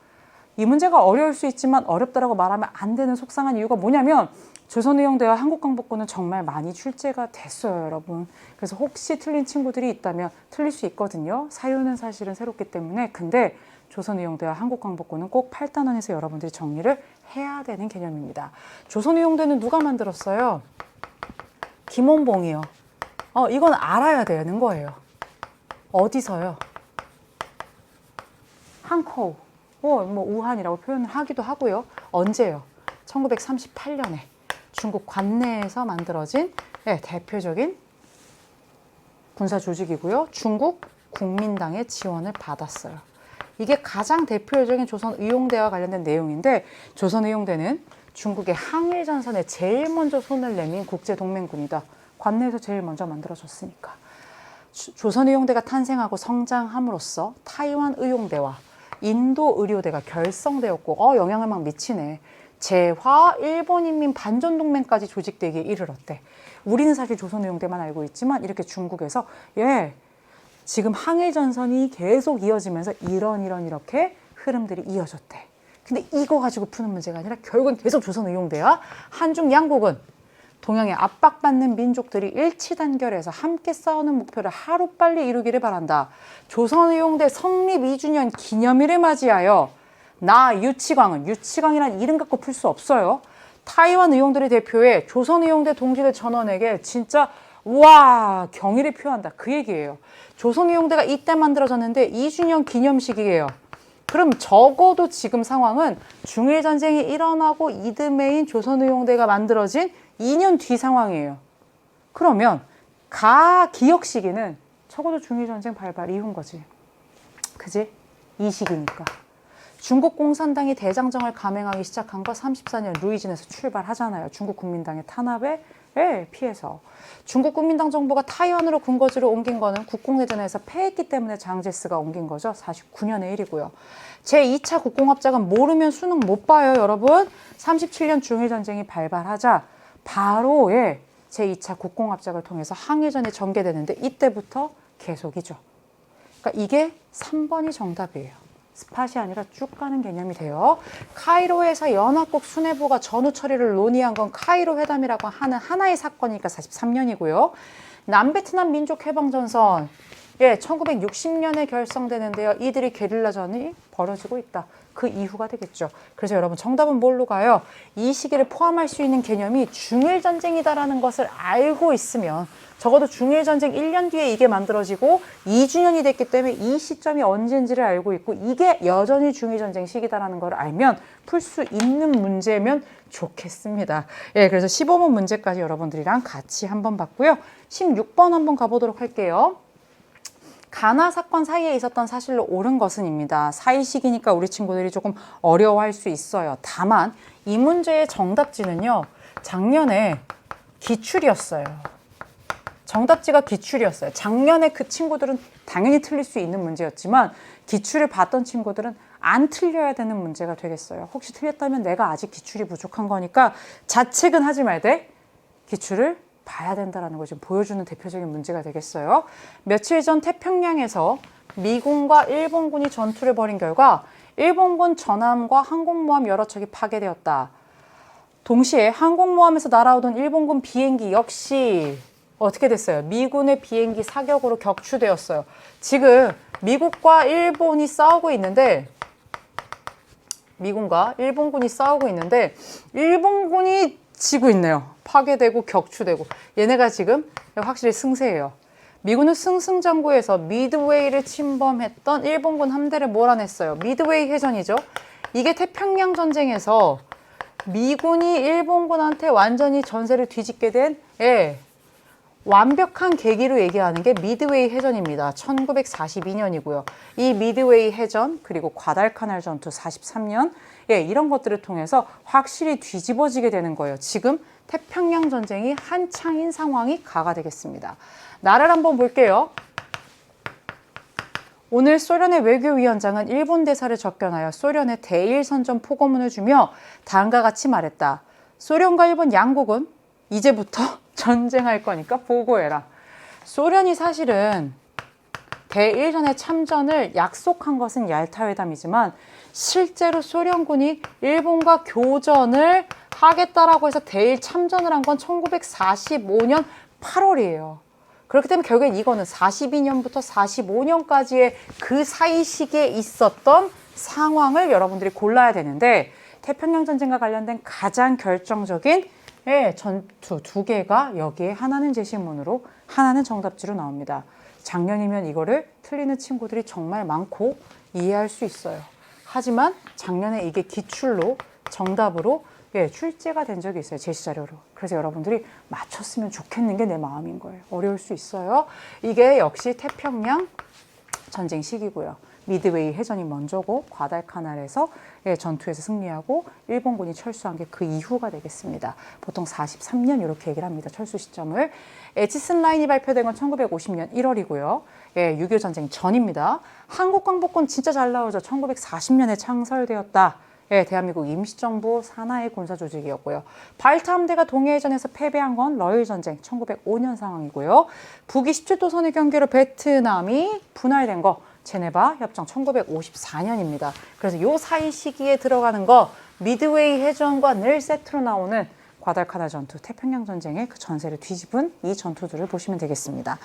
이 문제가 어려울 수 있지만 어렵다라고 말하면 안 되는 속상한 이유가 뭐냐면 조선의용대와 한국광복군은 정말 많이 출제가 됐어요, 여러분. 그래서 혹시 틀린 친구들이 있다면 틀릴 수 있거든요. 사유는 사실은 새롭기 때문에. 근데 조선의용대와 한국광복군은 꼭 8단원에서 여러분들이 정리를 해야 되는 개념입니다. 조선의용대는 누가 만들었어요? 김원봉이요. 이건 알아야 되는 거예요. 어디서요? 한커우. 우한이라고 표현을 하기도 하고요. 언제요? 1938년에 중국 관내에서 만들어진 대표적인 군사 조직이고요. 중국 국민당의 지원을 받았어요. 이게 가장 대표적인 조선의용대와 관련된 내용인데 조선의용대는 중국의 항일전선에 제일 먼저 손을 내민 국제동맹군이다. 관내에서 제일 먼저 만들어졌으니까. 조선의용대가 탄생하고 성장함으로써 타이완 의용대와 인도 의료대가 결성되었고 영향을 막 미치네. 재화 일본인민 반전동맹까지 조직되기에 이르렀대. 우리는 사실 조선의용대만 알고 있지만 이렇게 중국에서 지금 항일전선이 계속 이어지면서 이렇게 흐름들이 이어졌대. 근데 이거 가지고 푸는 문제가 아니라 결국은 계속 조선의용대와 한중 양국은 동양에 압박받는 민족들이 일치단결해서 함께 싸우는 목표를 하루빨리 이루기를 바란다. 조선의용대 성립 2주년 기념일을 맞이하여 유치광이란 이름 갖고 풀 수 없어요. 타이완 의용대를 대표해 조선의용대 동지들 전원에게 진짜 경의를 표한다. 그 얘기예요. 조선의용대가 이때 만들어졌는데 2주년 기념식이에요. 그럼 적어도 지금 상황은 중일전쟁이 일어나고 이듬해인 조선의용대가 만들어진 2년 뒤 상황이에요. 그러면 기역 시기는 적어도 중일전쟁 발발 이후인 거지. 그지? 이 시기니까. 중국 공산당이 대장정을 감행하기 시작한 거 34년 루이진에서 출발하잖아요. 중국 국민당의 탄압에 피해서. 중국 국민당 정부가 타이완으로 군거지를 옮긴 거는 국공내전에서 패했기 때문에 장제스가 옮긴 거죠. 49년의 일이고요. 제2차 국공합작은 모르면 수능 못 봐요, 여러분. 37년 중일전쟁이 발발하자 바로 제2차 국공합작을 통해서 항일전이 전개되는데 이때부터 계속이죠. 그러니까 이게 3번이 정답이에요. 스팟이 아니라 쭉 가는 개념이 돼요. 카이로에서 연합국 수뇌부가 전후 처리를 논의한 건 카이로 회담이라고 하는 하나의 사건이니까 43년이고요. 남베트남 민족해방전선 1960년에 결성되는데요. 이들이 게릴라전이 벌어지고 있다. 그 이후가 되겠죠. 그래서 여러분 정답은 뭘로 가요? 이 시기를 포함할 수 있는 개념이 중일전쟁이다라는 것을 알고 있으면 적어도 중일전쟁 1년 뒤에 이게 만들어지고 2주년이 됐기 때문에 이 시점이 언제인지를 알고 있고 이게 여전히 중일전쟁 시기다라는 걸 알면 풀 수 있는 문제면 좋겠습니다. 그래서 15번 문제까지 여러분들이랑 같이 한번 봤고요. 16번 한번 가보도록 할게요. 가나 사건 사이에 있었던 사실로 옳은 것은입니다. 사이식이니까 우리 친구들이 조금 어려워할 수 있어요. 다만 이 문제의 정답지는요. 작년에 기출이었어요. 정답지가 기출이었어요. 작년에 그 친구들은 당연히 틀릴 수 있는 문제였지만 기출을 봤던 친구들은 안 틀려야 되는 문제가 되겠어요. 혹시 틀렸다면 내가 아직 기출이 부족한 거니까 자책은 하지 말되 기출을 봐야 된다는 걸 좀 보여주는 대표적인 문제가 되겠어요. 며칠 전 태평양에서 미군과 일본군이 전투를 벌인 결과 일본군 전함과 항공모함 여러 척이 파괴되었다. 동시에 항공모함에서 날아오던 일본군 비행기 역시 어떻게 됐어요? 미군의 비행기 사격으로 격추되었어요. 지금 미국과 일본이 싸우고 있는데 미군과 일본군이 싸우고 있는데 일본군이 지고 있네요. 파괴되고 격추되고 얘네가 지금 확실히 승세예요. 미군은 승승장구해서 미드웨이를 침범했던 일본군 함대를 몰아냈어요. 미드웨이 해전이죠. 이게 태평양 전쟁에서 미군이 일본군한테 완전히 전세를 뒤집게 된 완벽한 계기로 얘기하는 게 미드웨이 해전입니다. 1942년이고요. 이 미드웨이 해전 그리고 과달카날 전투 43년 이런 것들을 통해서 확실히 뒤집어지게 되는 거예요. 지금 태평양 전쟁이 한창인 상황이 가가 되겠습니다. 나를 한번 볼게요. 오늘 소련의 외교위원장은 일본 대사를 접견하여 소련에 대일 선전 포고문을 주며 다음과 같이 말했다. 소련과 일본 양국은 이제부터 전쟁할 거니까 보고해라. 소련이 사실은 대일전에 참전을 약속한 것은 얄타 회담이지만 실제로 소련군이 일본과 교전을 하겠다라고 해서 대일 참전을 한 건 1945년 8월이에요. 그렇기 때문에 결국엔 이거는 42년부터 45년까지의 그 사이 시기에 있었던 상황을 여러분들이 골라야 되는데 태평양 전쟁과 관련된 가장 결정적인 전투 두 개가 여기에 하나는 제시문으로 하나는 정답지로 나옵니다. 작년이면 이거를 틀리는 친구들이 정말 많고 이해할 수 있어요. 하지만 작년에 이게 기출로 정답으로 출제가 된 적이 있어요. 제시자료로. 그래서 여러분들이 맞췄으면 좋겠는 게 내 마음인 거예요. 어려울 수 있어요. 이게 역시 태평양 전쟁 시기고요. 미드웨이 해전이 먼저고 과달카날에서 전투에서 승리하고 일본군이 철수한 게 그 이후가 되겠습니다. 보통 43년 이렇게 얘기를 합니다. 철수 시점을. 에치슨 라인이 발표된 건 1950년 1월이고요. 6.25 전쟁 전입니다. 한국광복군 진짜 잘 나오죠. 1940년에 창설되었다. 대한민국 임시정부 산하의 군사조직이었고요. 발트함대가 동해해전에서 패배한 건 러일전쟁 1905년 상황이고요. 북이 17도선의 경계로 베트남이 분할된 거 제네바 협정 1954년입니다. 그래서 요 사이 시기에 들어가는 거 미드웨이 해전과 늘 세트로 나오는 과달카날 전투, 태평양 전쟁의 그 전세를 뒤집은 이 전투들을 보시면 되겠습니다.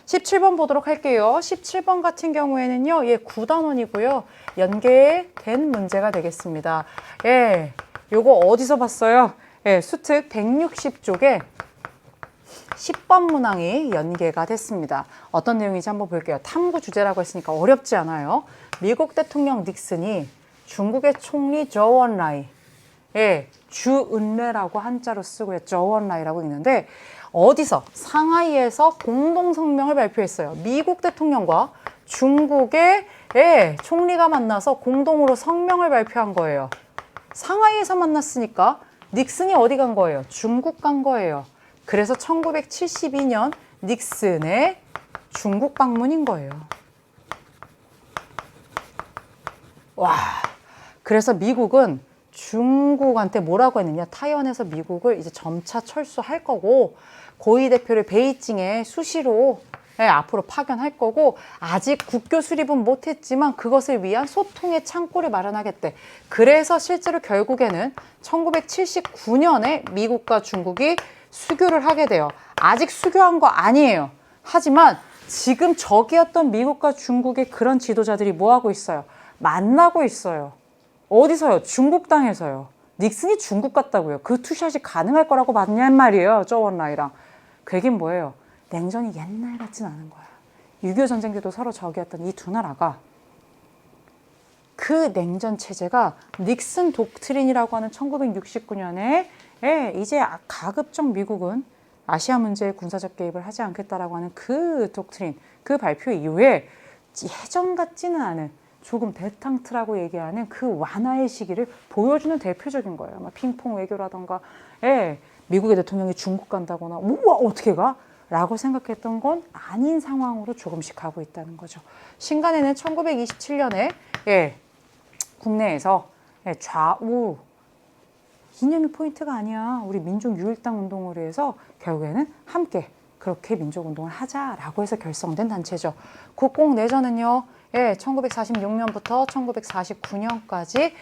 17번 보도록 할게요. 17번 같은 경우에는요, 9단원이고요. 연계된 문제가 되겠습니다. 요거 어디서 봤어요? 수특 160쪽에 10번 문항이 연계가 됐습니다. 어떤 내용인지 한번 볼게요. 탐구 주제라고 했으니까 어렵지 않아요. 미국 대통령 닉슨이 중국의 총리 저원라이, 주은래라고 한자로 쓰고요. 저원라이라고 있는데 어디서? 상하이에서 공동성명을 발표했어요. 미국 대통령과 중국의 총리가 만나서 공동으로 성명을 발표한 거예요. 상하이에서 만났으니까 닉슨이 어디 간 거예요? 중국 간 거예요. 그래서 1972년 닉슨의 중국 방문인 거예요. 와, 그래서 미국은 중국한테 뭐라고 했느냐. 타이완에서 미국을 이제 점차 철수할 거고 고위 대표를 베이징에 수시로 앞으로 파견할 거고 아직 국교 수립은 못했지만 그것을 위한 소통의 창구를 마련하겠대. 그래서 실제로 결국에는 1979년에 미국과 중국이 수교를 하게 돼요. 아직 수교한 거 아니에요. 하지만 지금 적이었던 미국과 중국의 그런 지도자들이 뭐하고 있어요? 만나고 있어요. 어디서요? 중국 땅에서요. 닉슨이 중국 갔다고요. 그 투샷이 가능할 거라고 봤냔 말이에요. 저원라이랑. 그 얘기는 뭐예요? 냉전이 옛날 같진 않은 거야. 6.25 전쟁 때도 서로 적이었던 이 두 나라가 그 냉전 체제가 닉슨 독트린이라고 하는 1969년에 이제 가급적 미국은 아시아 문제에 군사적 개입을 하지 않겠다라고 하는 그 독트린, 그 발표 이후에 예전 같지는 않은 조금 대탕트라고 얘기하는 그 완화의 시기를 보여주는 대표적인 거예요. 막 핑퐁 외교라던가, 미국의 대통령이 중국 간다거나, 우와, 어떻게 가? 라고 생각했던 건 아닌 상황으로 조금씩 가고 있다는 거죠. 신간에는 1927년에 국내에서 좌우 이념이 포인트가 아니야. 우리 민족유일당 운동을 위해서 결국에는 함께 그렇게 민족운동을 하자라고 해서 결성된 단체죠. 국공내전은요. 1946년부터 1949년까지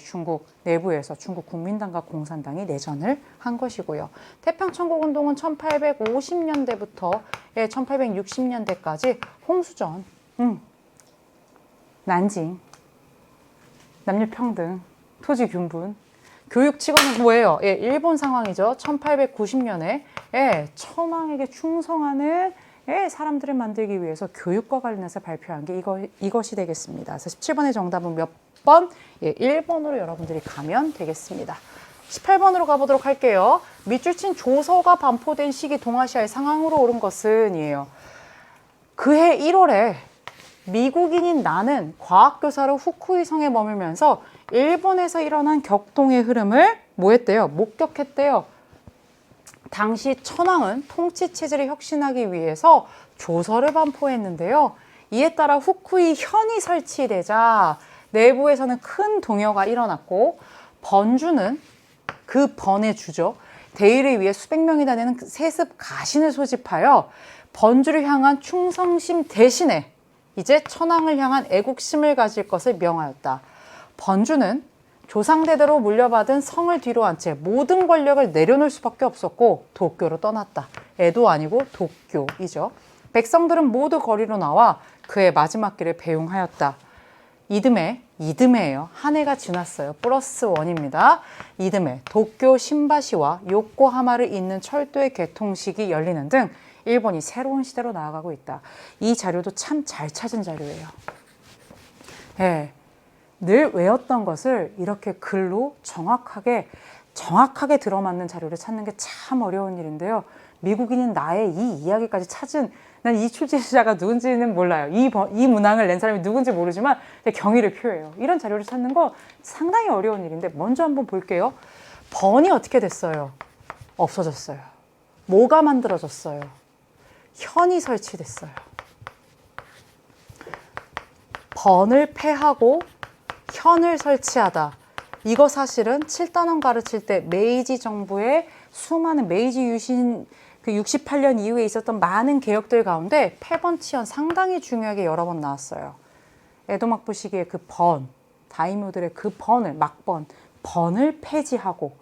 중국 내부에서 중국 국민당과 공산당이 내전을 한 것이고요. 태평천국운동은 1850년대부터 1860년대까지 홍수전, 난징, 남녀평등, 토지균분, 교육치고는 뭐예요? 일본 상황이죠. 1890년에 천황에게 충성하는 사람들을 만들기 위해서 교육과 관련해서 발표한 게 이것이 되겠습니다. 그래서 17번의 정답은 몇 번? 1번으로 여러분들이 가면 되겠습니다. 18번으로 가보도록 할게요. 밑줄 친 조서가 반포된 시기 동아시아의 상황으로 오른 것은 이에요. 그해 1월에 미국인인 나는 과학교사로 후쿠이 성에 머물면서 일본에서 일어난 격동의 흐름을 뭐 했대요? 목격했대요. 당시 천황은 통치 체제를 혁신하기 위해서 조서를 반포했는데요. 이에 따라 후쿠이 현이 설치되자 내부에서는 큰 동요가 일어났고 번주는 그 번의 주죠. 대의를 위해 수백 명이나 되는 세습 가신을 소집하여 번주를 향한 충성심 대신에 이제 천황을 향한 애국심을 가질 것을 명하였다. 번주는 조상대대로 물려받은 성을 뒤로 한 채 모든 권력을 내려놓을 수밖에 없었고 도쿄로 떠났다. 애도 아니고 도쿄이죠. 백성들은 모두 거리로 나와 그의 마지막 길을 배웅하였다. 이듬해예요. 한 해가 지났어요. 플러스 1입니다. 이듬해 도쿄 신바시와 요코하마를 잇는 철도의 개통식이 열리는 등 일본이 새로운 시대로 나아가고 있다. 이 자료도 참 잘 찾은 자료예요. 늘 외웠던 것을 이렇게 글로 정확하게 들어맞는 자료를 찾는 게 참 어려운 일인데요. 미국인인 나의 이 이야기까지 찾은, 난 이 출제자가 누군지는 몰라요. 이 문항을 낸 사람이 누군지 모르지만 경의를 표해요. 이런 자료를 찾는 거 상당히 어려운 일인데 먼저 한번 볼게요. 번이 어떻게 됐어요? 없어졌어요. 뭐가 만들어졌어요? 현이 설치됐어요. 번을 폐하고 현을 설치하다. 이거 사실은 7단원 가르칠 때 메이지 정부의 수많은 메이지 유신 68년 이후에 있었던 많은 개혁들 가운데 폐번치현 상당히 중요하게 여러 번 나왔어요. 에도막부 시기에 그 번, 다이묘들의 그 번을 폐지하고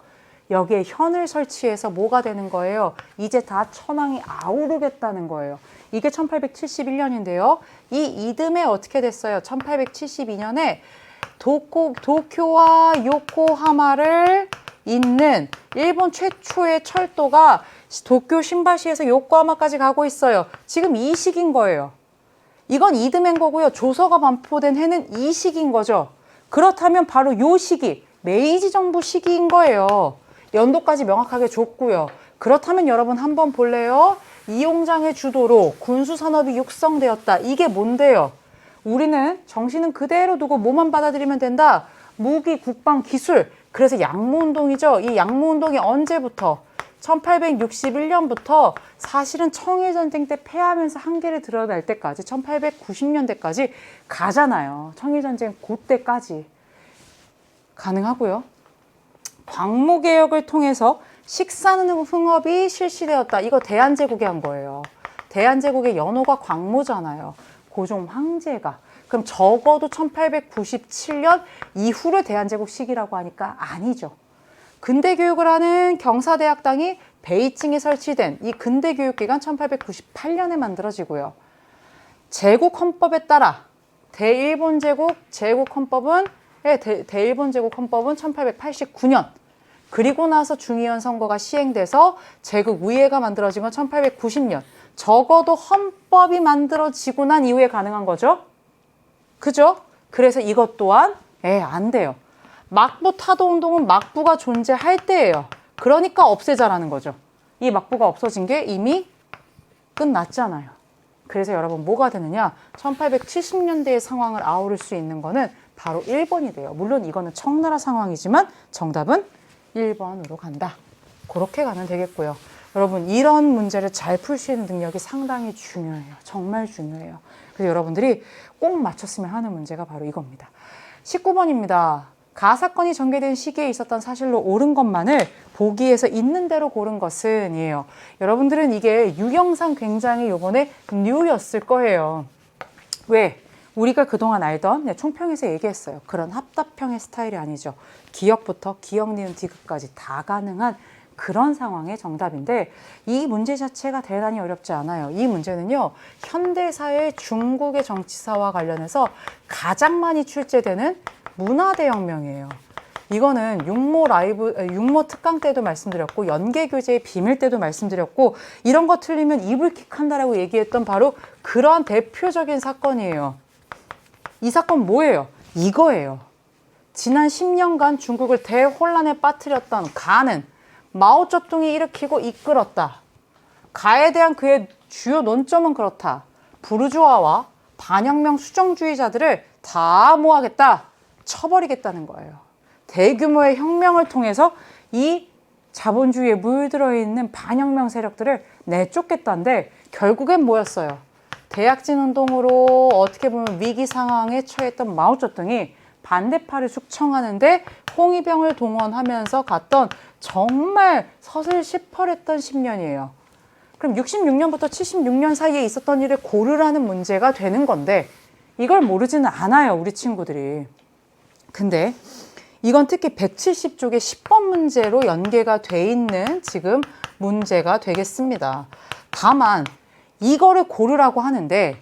여기에 현을 설치해서 뭐가 되는 거예요? 이제 다 천황이 아우르겠다는 거예요. 이게 1871년인데요. 이 이듬해 어떻게 됐어요? 1872년에 도쿄와 요코하마를 잇는 일본 최초의 철도가 도쿄 신바시에서 요코하마까지 가고 있어요. 지금 이 시기인 거예요. 이건 이듬해인 거고요. 조서가 반포된 해는 이 시기인 거죠. 그렇다면 바로 요 시기, 메이지 정부 시기인 거예요. 연도까지 명확하게 줬고요. 그렇다면 여러분 한번 볼래요? 이용장의 주도로 군수산업이 육성되었다. 이게 뭔데요? 우리는 정신은 그대로 두고 뭐만 받아들이면 된다. 무기, 국방, 기술. 그래서 양무운동이죠. 이 양무운동이 언제부터? 1861년부터 사실은 청일전쟁 때 패하면서 한계를 드러낼 때까지 1890년대까지 가잖아요. 청일전쟁 그때까지 가능하고요. 광무개혁을 통해서 식산흥업이 실시되었다. 이거 대한제국이 한 거예요. 대한제국의 연호가 광무잖아요. 고종 황제가. 그럼 적어도 1897년 이후를 대한제국 시기라고 하니까 아니죠. 근대교육을 하는 경사대학당이 베이징에 설치된 이 근대교육기관 1898년에 만들어지고요. 제국헌법에 따라 대일본 제국헌법은 대일본 제국헌법은 1889년 그리고 나서 중의원 선거가 시행돼서 제국의회가 만들어진 건 1890년. 적어도 헌법이 만들어지고 난 이후에 가능한 거죠. 그죠? 그래서 이것 또한 안 돼요. 막부 타도운동은 막부가 존재할 때예요. 그러니까 없애자라는 거죠. 이 막부가 없어진 게 이미 끝났잖아요. 그래서 여러분 뭐가 되느냐? 1870년대의 상황을 아우를 수 있는 거는 바로 1번이 돼요. 물론 이거는 청나라 상황이지만 정답은 1번으로 간다. 그렇게 가면 되겠고요. 여러분 이런 문제를 잘 풀 수 있는 능력이 상당히 중요해요. 정말 중요해요. 그래서 여러분들이 꼭 맞췄으면 하는 문제가 바로 이겁니다. 19번입니다. 가사건이 전개된 시기에 있었던 사실로 옳은 것만을 보기에서 있는 대로 고른 것은 이에요. 여러분들은 이게 유형상 굉장히 요번에 뉴였을 거예요. 왜? 우리가 그동안 알던 총평에서 얘기했어요. 그런 합답형의 스타일이 아니죠. 기역부터 기역, 니은, 디귿까지 다 가능한 그런 상황의 정답인데 이 문제 자체가 대단히 어렵지 않아요. 이 문제는요. 현대사의 중국의 정치사와 관련해서 가장 많이 출제되는 문화대혁명이에요. 이거는 육모 특강 때도 말씀드렸고 연계교재의 비밀 때도 말씀드렸고 이런 거 틀리면 이불킥한다라고 얘기했던 바로 그러한 대표적인 사건이에요. 이 사건 뭐예요? 이거예요. 지난 10년간 중국을 대혼란에 빠뜨렸던 가는 마오쩌둥이 일으키고 이끌었다. 가에 대한 그의 주요 논점은 그렇다. 부르주아와 반혁명 수정주의자들을 다 모아겠다. 쳐버리겠다는 거예요. 대규모의 혁명을 통해서 이 자본주의에 물들어 있는 반혁명 세력들을 내쫓겠다는데 결국엔 뭐였어요? 대약진 운동으로 어떻게 보면 위기 상황에 처했던 마오쩌둥이 반대파를 숙청하는데 홍위병을 동원하면서 갔던 정말 서슬시퍼랬던 10년이에요. 그럼 66년부터 76년 사이에 있었던 일을 고르라는 문제가 되는 건데 이걸 모르지는 않아요, 우리 친구들이. 근데 이건 특히 170쪽의 10번 문제로 연계가 돼 있는 지금 문제가 되겠습니다. 다만 이거를 고르라고 하는데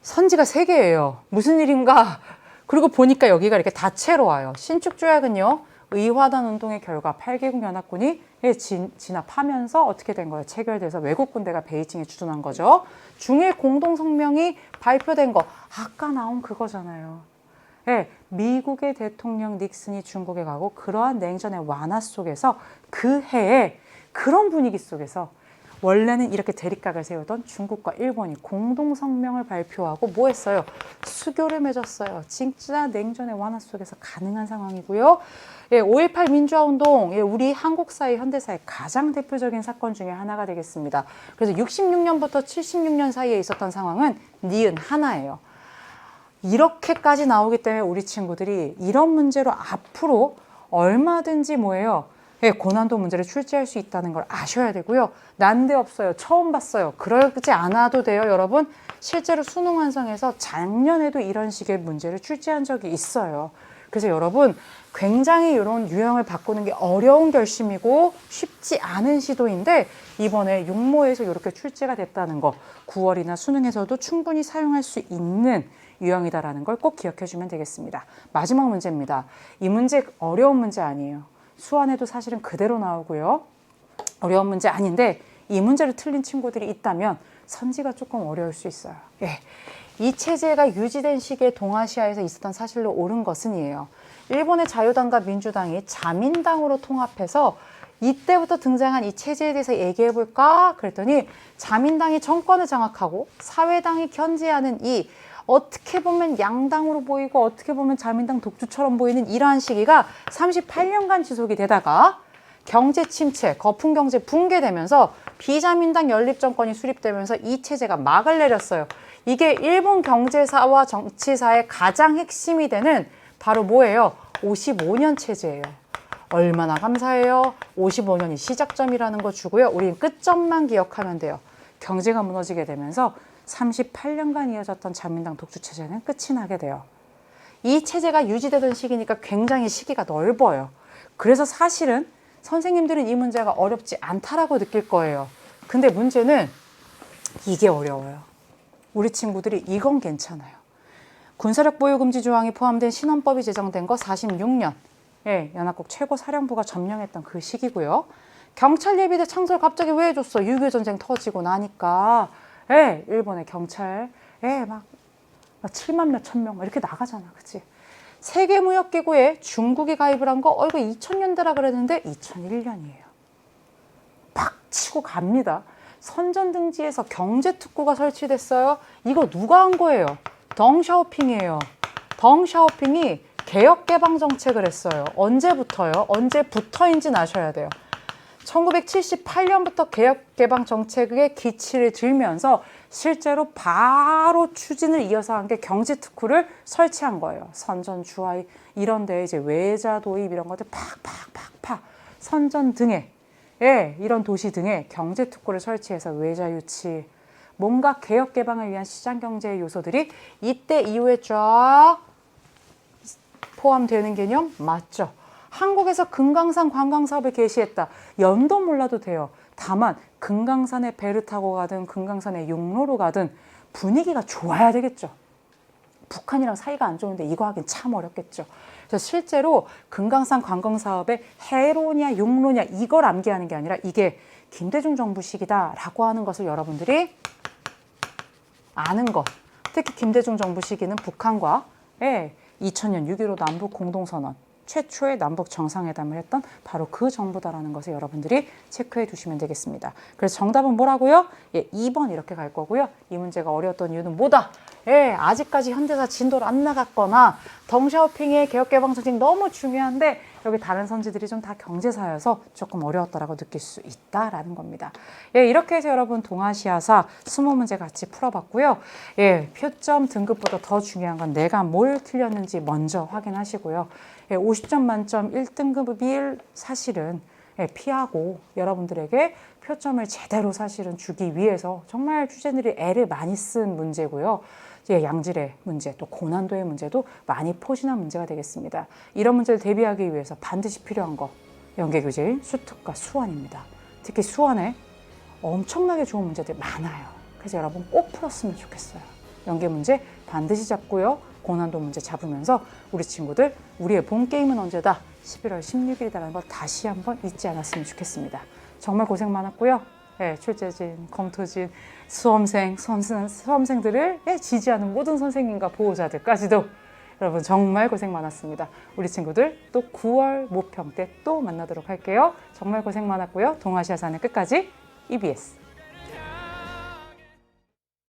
선지가 3개예요. 무슨 일인가? 그리고 보니까 여기가 이렇게 다채로 와요. 신축조약은요. 의화단 운동의 결과 8개국 연합군이 진압하면서 어떻게 된 거예요? 체결돼서 외국 군대가 베이징에 주둔한 거죠. 중일 공동성명이 발표된 거 아까 나온 그거잖아요. 네, 미국의 대통령 닉슨이 중국에 가고 그러한 냉전의 완화 속에서 그 해에 그런 분위기 속에서 원래는 이렇게 대립각을 세우던 중국과 일본이 공동성명을 발표하고 뭐 했어요? 수교를 맺었어요. 진짜 냉전의 완화 속에서 가능한 상황이고요. 예, 5.18 민주화운동, 예, 우리 한국사회, 현대사의 가장 대표적인 사건 중에 하나가 되겠습니다. 그래서 66년부터 76년 사이에 있었던 상황은 니은 하나예요. 이렇게까지 나오기 때문에 우리 친구들이 이런 문제로 앞으로 얼마든지 뭐예요? 예, 고난도 문제를 출제할 수 있다는 걸 아셔야 되고요. 난데없어요. 처음 봤어요. 그러지 않아도 돼요, 여러분. 실제로 수능 완성에서 작년에도 이런 식의 문제를 출제한 적이 있어요. 그래서 여러분 굉장히 이런 유형을 바꾸는 게 어려운 결심이고 쉽지 않은 시도인데 이번에 육모에서 이렇게 출제가 됐다는 거 9월이나 수능에서도 충분히 사용할 수 있는 유형이다라는 걸 꼭 기억해 주면 되겠습니다. 마지막 문제입니다. 이 문제 어려운 문제 아니에요. 수완에도 사실은 그대로 나오고요. 어려운 문제 아닌데 이 문제를 틀린 친구들이 있다면 선지가 조금 어려울 수 있어요. 예. 이 체제가 유지된 시기에 동아시아에서 있었던 사실로 옳은 것은 이에요. 일본의 자유당과 민주당이 자민당으로 통합해서 이때부터 등장한 이 체제에 대해서 얘기해 볼까? 그랬더니 자민당이 정권을 장악하고 사회당이 견제하는 이 어떻게 보면 양당으로 보이고 어떻게 보면 자민당 독주처럼 보이는 이러한 시기가 38년간 지속이 되다가 경제 침체, 거품 경제 붕괴되면서 비자민당 연립정권이 수립되면서 이 체제가 막을 내렸어요. 이게 일본 경제사와 정치사의 가장 핵심이 되는 바로 뭐예요? 55년 체제예요. 얼마나 감사해요. 55년이 시작점이라는 거 주고요. 우린 끝점만 기억하면 돼요. 경제가 무너지게 되면서 38년간 이어졌던 자민당 독주체제는 끝이 나게 돼요. 이 체제가 유지되던 시기니까 굉장히 시기가 넓어요. 그래서 사실은 선생님들은 이 문제가 어렵지 않다라고 느낄 거예요. 근데 문제는 이게 어려워요. 우리 친구들이 이건 괜찮아요. 군사력 보유 금지 조항이 포함된 신헌법이 제정된 거 46년. 예, 연합국 최고사령부가 점령했던 그 시기고요. 경찰 예비대 창설 갑자기 왜 해줬어? 6.25 전쟁 터지고 나니까. 예, 일본의 경찰, 예, 막 7만 몇천 명 이렇게 나가잖아, 그치? 세계무역기구에 중국이 가입을 한 거, 이거 2000년대라 그랬는데 2001년이에요. 팍 치고 갑니다. 선전등지에서 경제특구가 설치됐어요. 이거 누가 한 거예요? 덩샤오핑이에요. 덩샤오핑이 개혁개방정책을 했어요. 언제부터요? 언제부터인지는 아셔야 돼요. 1978년부터 개혁개방 정책의 기치를 들면서 실제로 바로 추진을 이어서 한 게 경제특구를 설치한 거예요. 선전, 주하이 이런 데에 이제 외자 도입 이런 것들 팍팍팍팍 선전 등에 이런 도시 등에 경제특구를 설치해서 외자 유치 뭔가 개혁개방을 위한 시장경제의 요소들이 이때 이후에 쫙 포함되는 개념 맞죠? 한국에서 금강산 관광사업을 개시했다. 연도 몰라도 돼요. 다만 금강산에 배를 타고 가든 금강산에 육로로 가든 분위기가 좋아야 되겠죠. 북한이랑 사이가 안 좋은데 이거 하긴 참 어렵겠죠. 그래서 실제로 금강산 관광사업의 해로냐 육로냐 이걸 암기하는 게 아니라 이게 김대중 정부 시기다라고 하는 것을 여러분들이 아는 것. 특히 김대중 정부 시기는 북한과 2000년 6.15 남북 공동선언 최초의 남북 정상회담을 했던 바로 그 정부다라는 것을 여러분들이 체크해 두시면 되겠습니다. 그래서 정답은 뭐라고요? 2번 이렇게 갈 거고요. 이 문제가 어려웠던 이유는 뭐다? 아직까지 현대사 진도를 안 나갔거나 덩샤오핑의 개혁개방정책 너무 중요한데 여기 다른 선지들이 좀 다 경제사여서 조금 어려웠다라고 느낄 수 있다라는 겁니다. 이렇게 해서 여러분 동아시아사 20문제 같이 풀어봤고요. 표점 등급보다 더 중요한 건 내가 뭘 틀렸는지 먼저 확인하시고요. 50점 만점 1등급일 사실은 피하고 여러분들에게 표점을 제대로 사실은 주기 위해서 정말 주제들이 애를 많이 쓴 문제고요. 양질의 문제, 또 고난도의 문제도 많이 포진한 문제가 되겠습니다. 이런 문제를 대비하기 위해서 반드시 필요한 거 연계교재인 수특과 수원입니다. 특히 수원에 엄청나게 좋은 문제들 많아요. 그래서 여러분 꼭 풀었으면 좋겠어요. 연계 문제 반드시 잡고요. 고난도 문제 잡으면서 우리 친구들 우리의 본 게임은 언제다? 11월 16일이라는 걸 다시 한번 잊지 않았으면 좋겠습니다. 정말 고생 많았고요. 출제진, 검토진, 수험생들을 지지하는 모든 선생님과 보호자들까지도 여러분 정말 고생 많았습니다. 우리 친구들 또 9월 모평 때 또 만나도록 할게요. 정말 고생 많았고요. 동아시아사는 끝까지 EBS.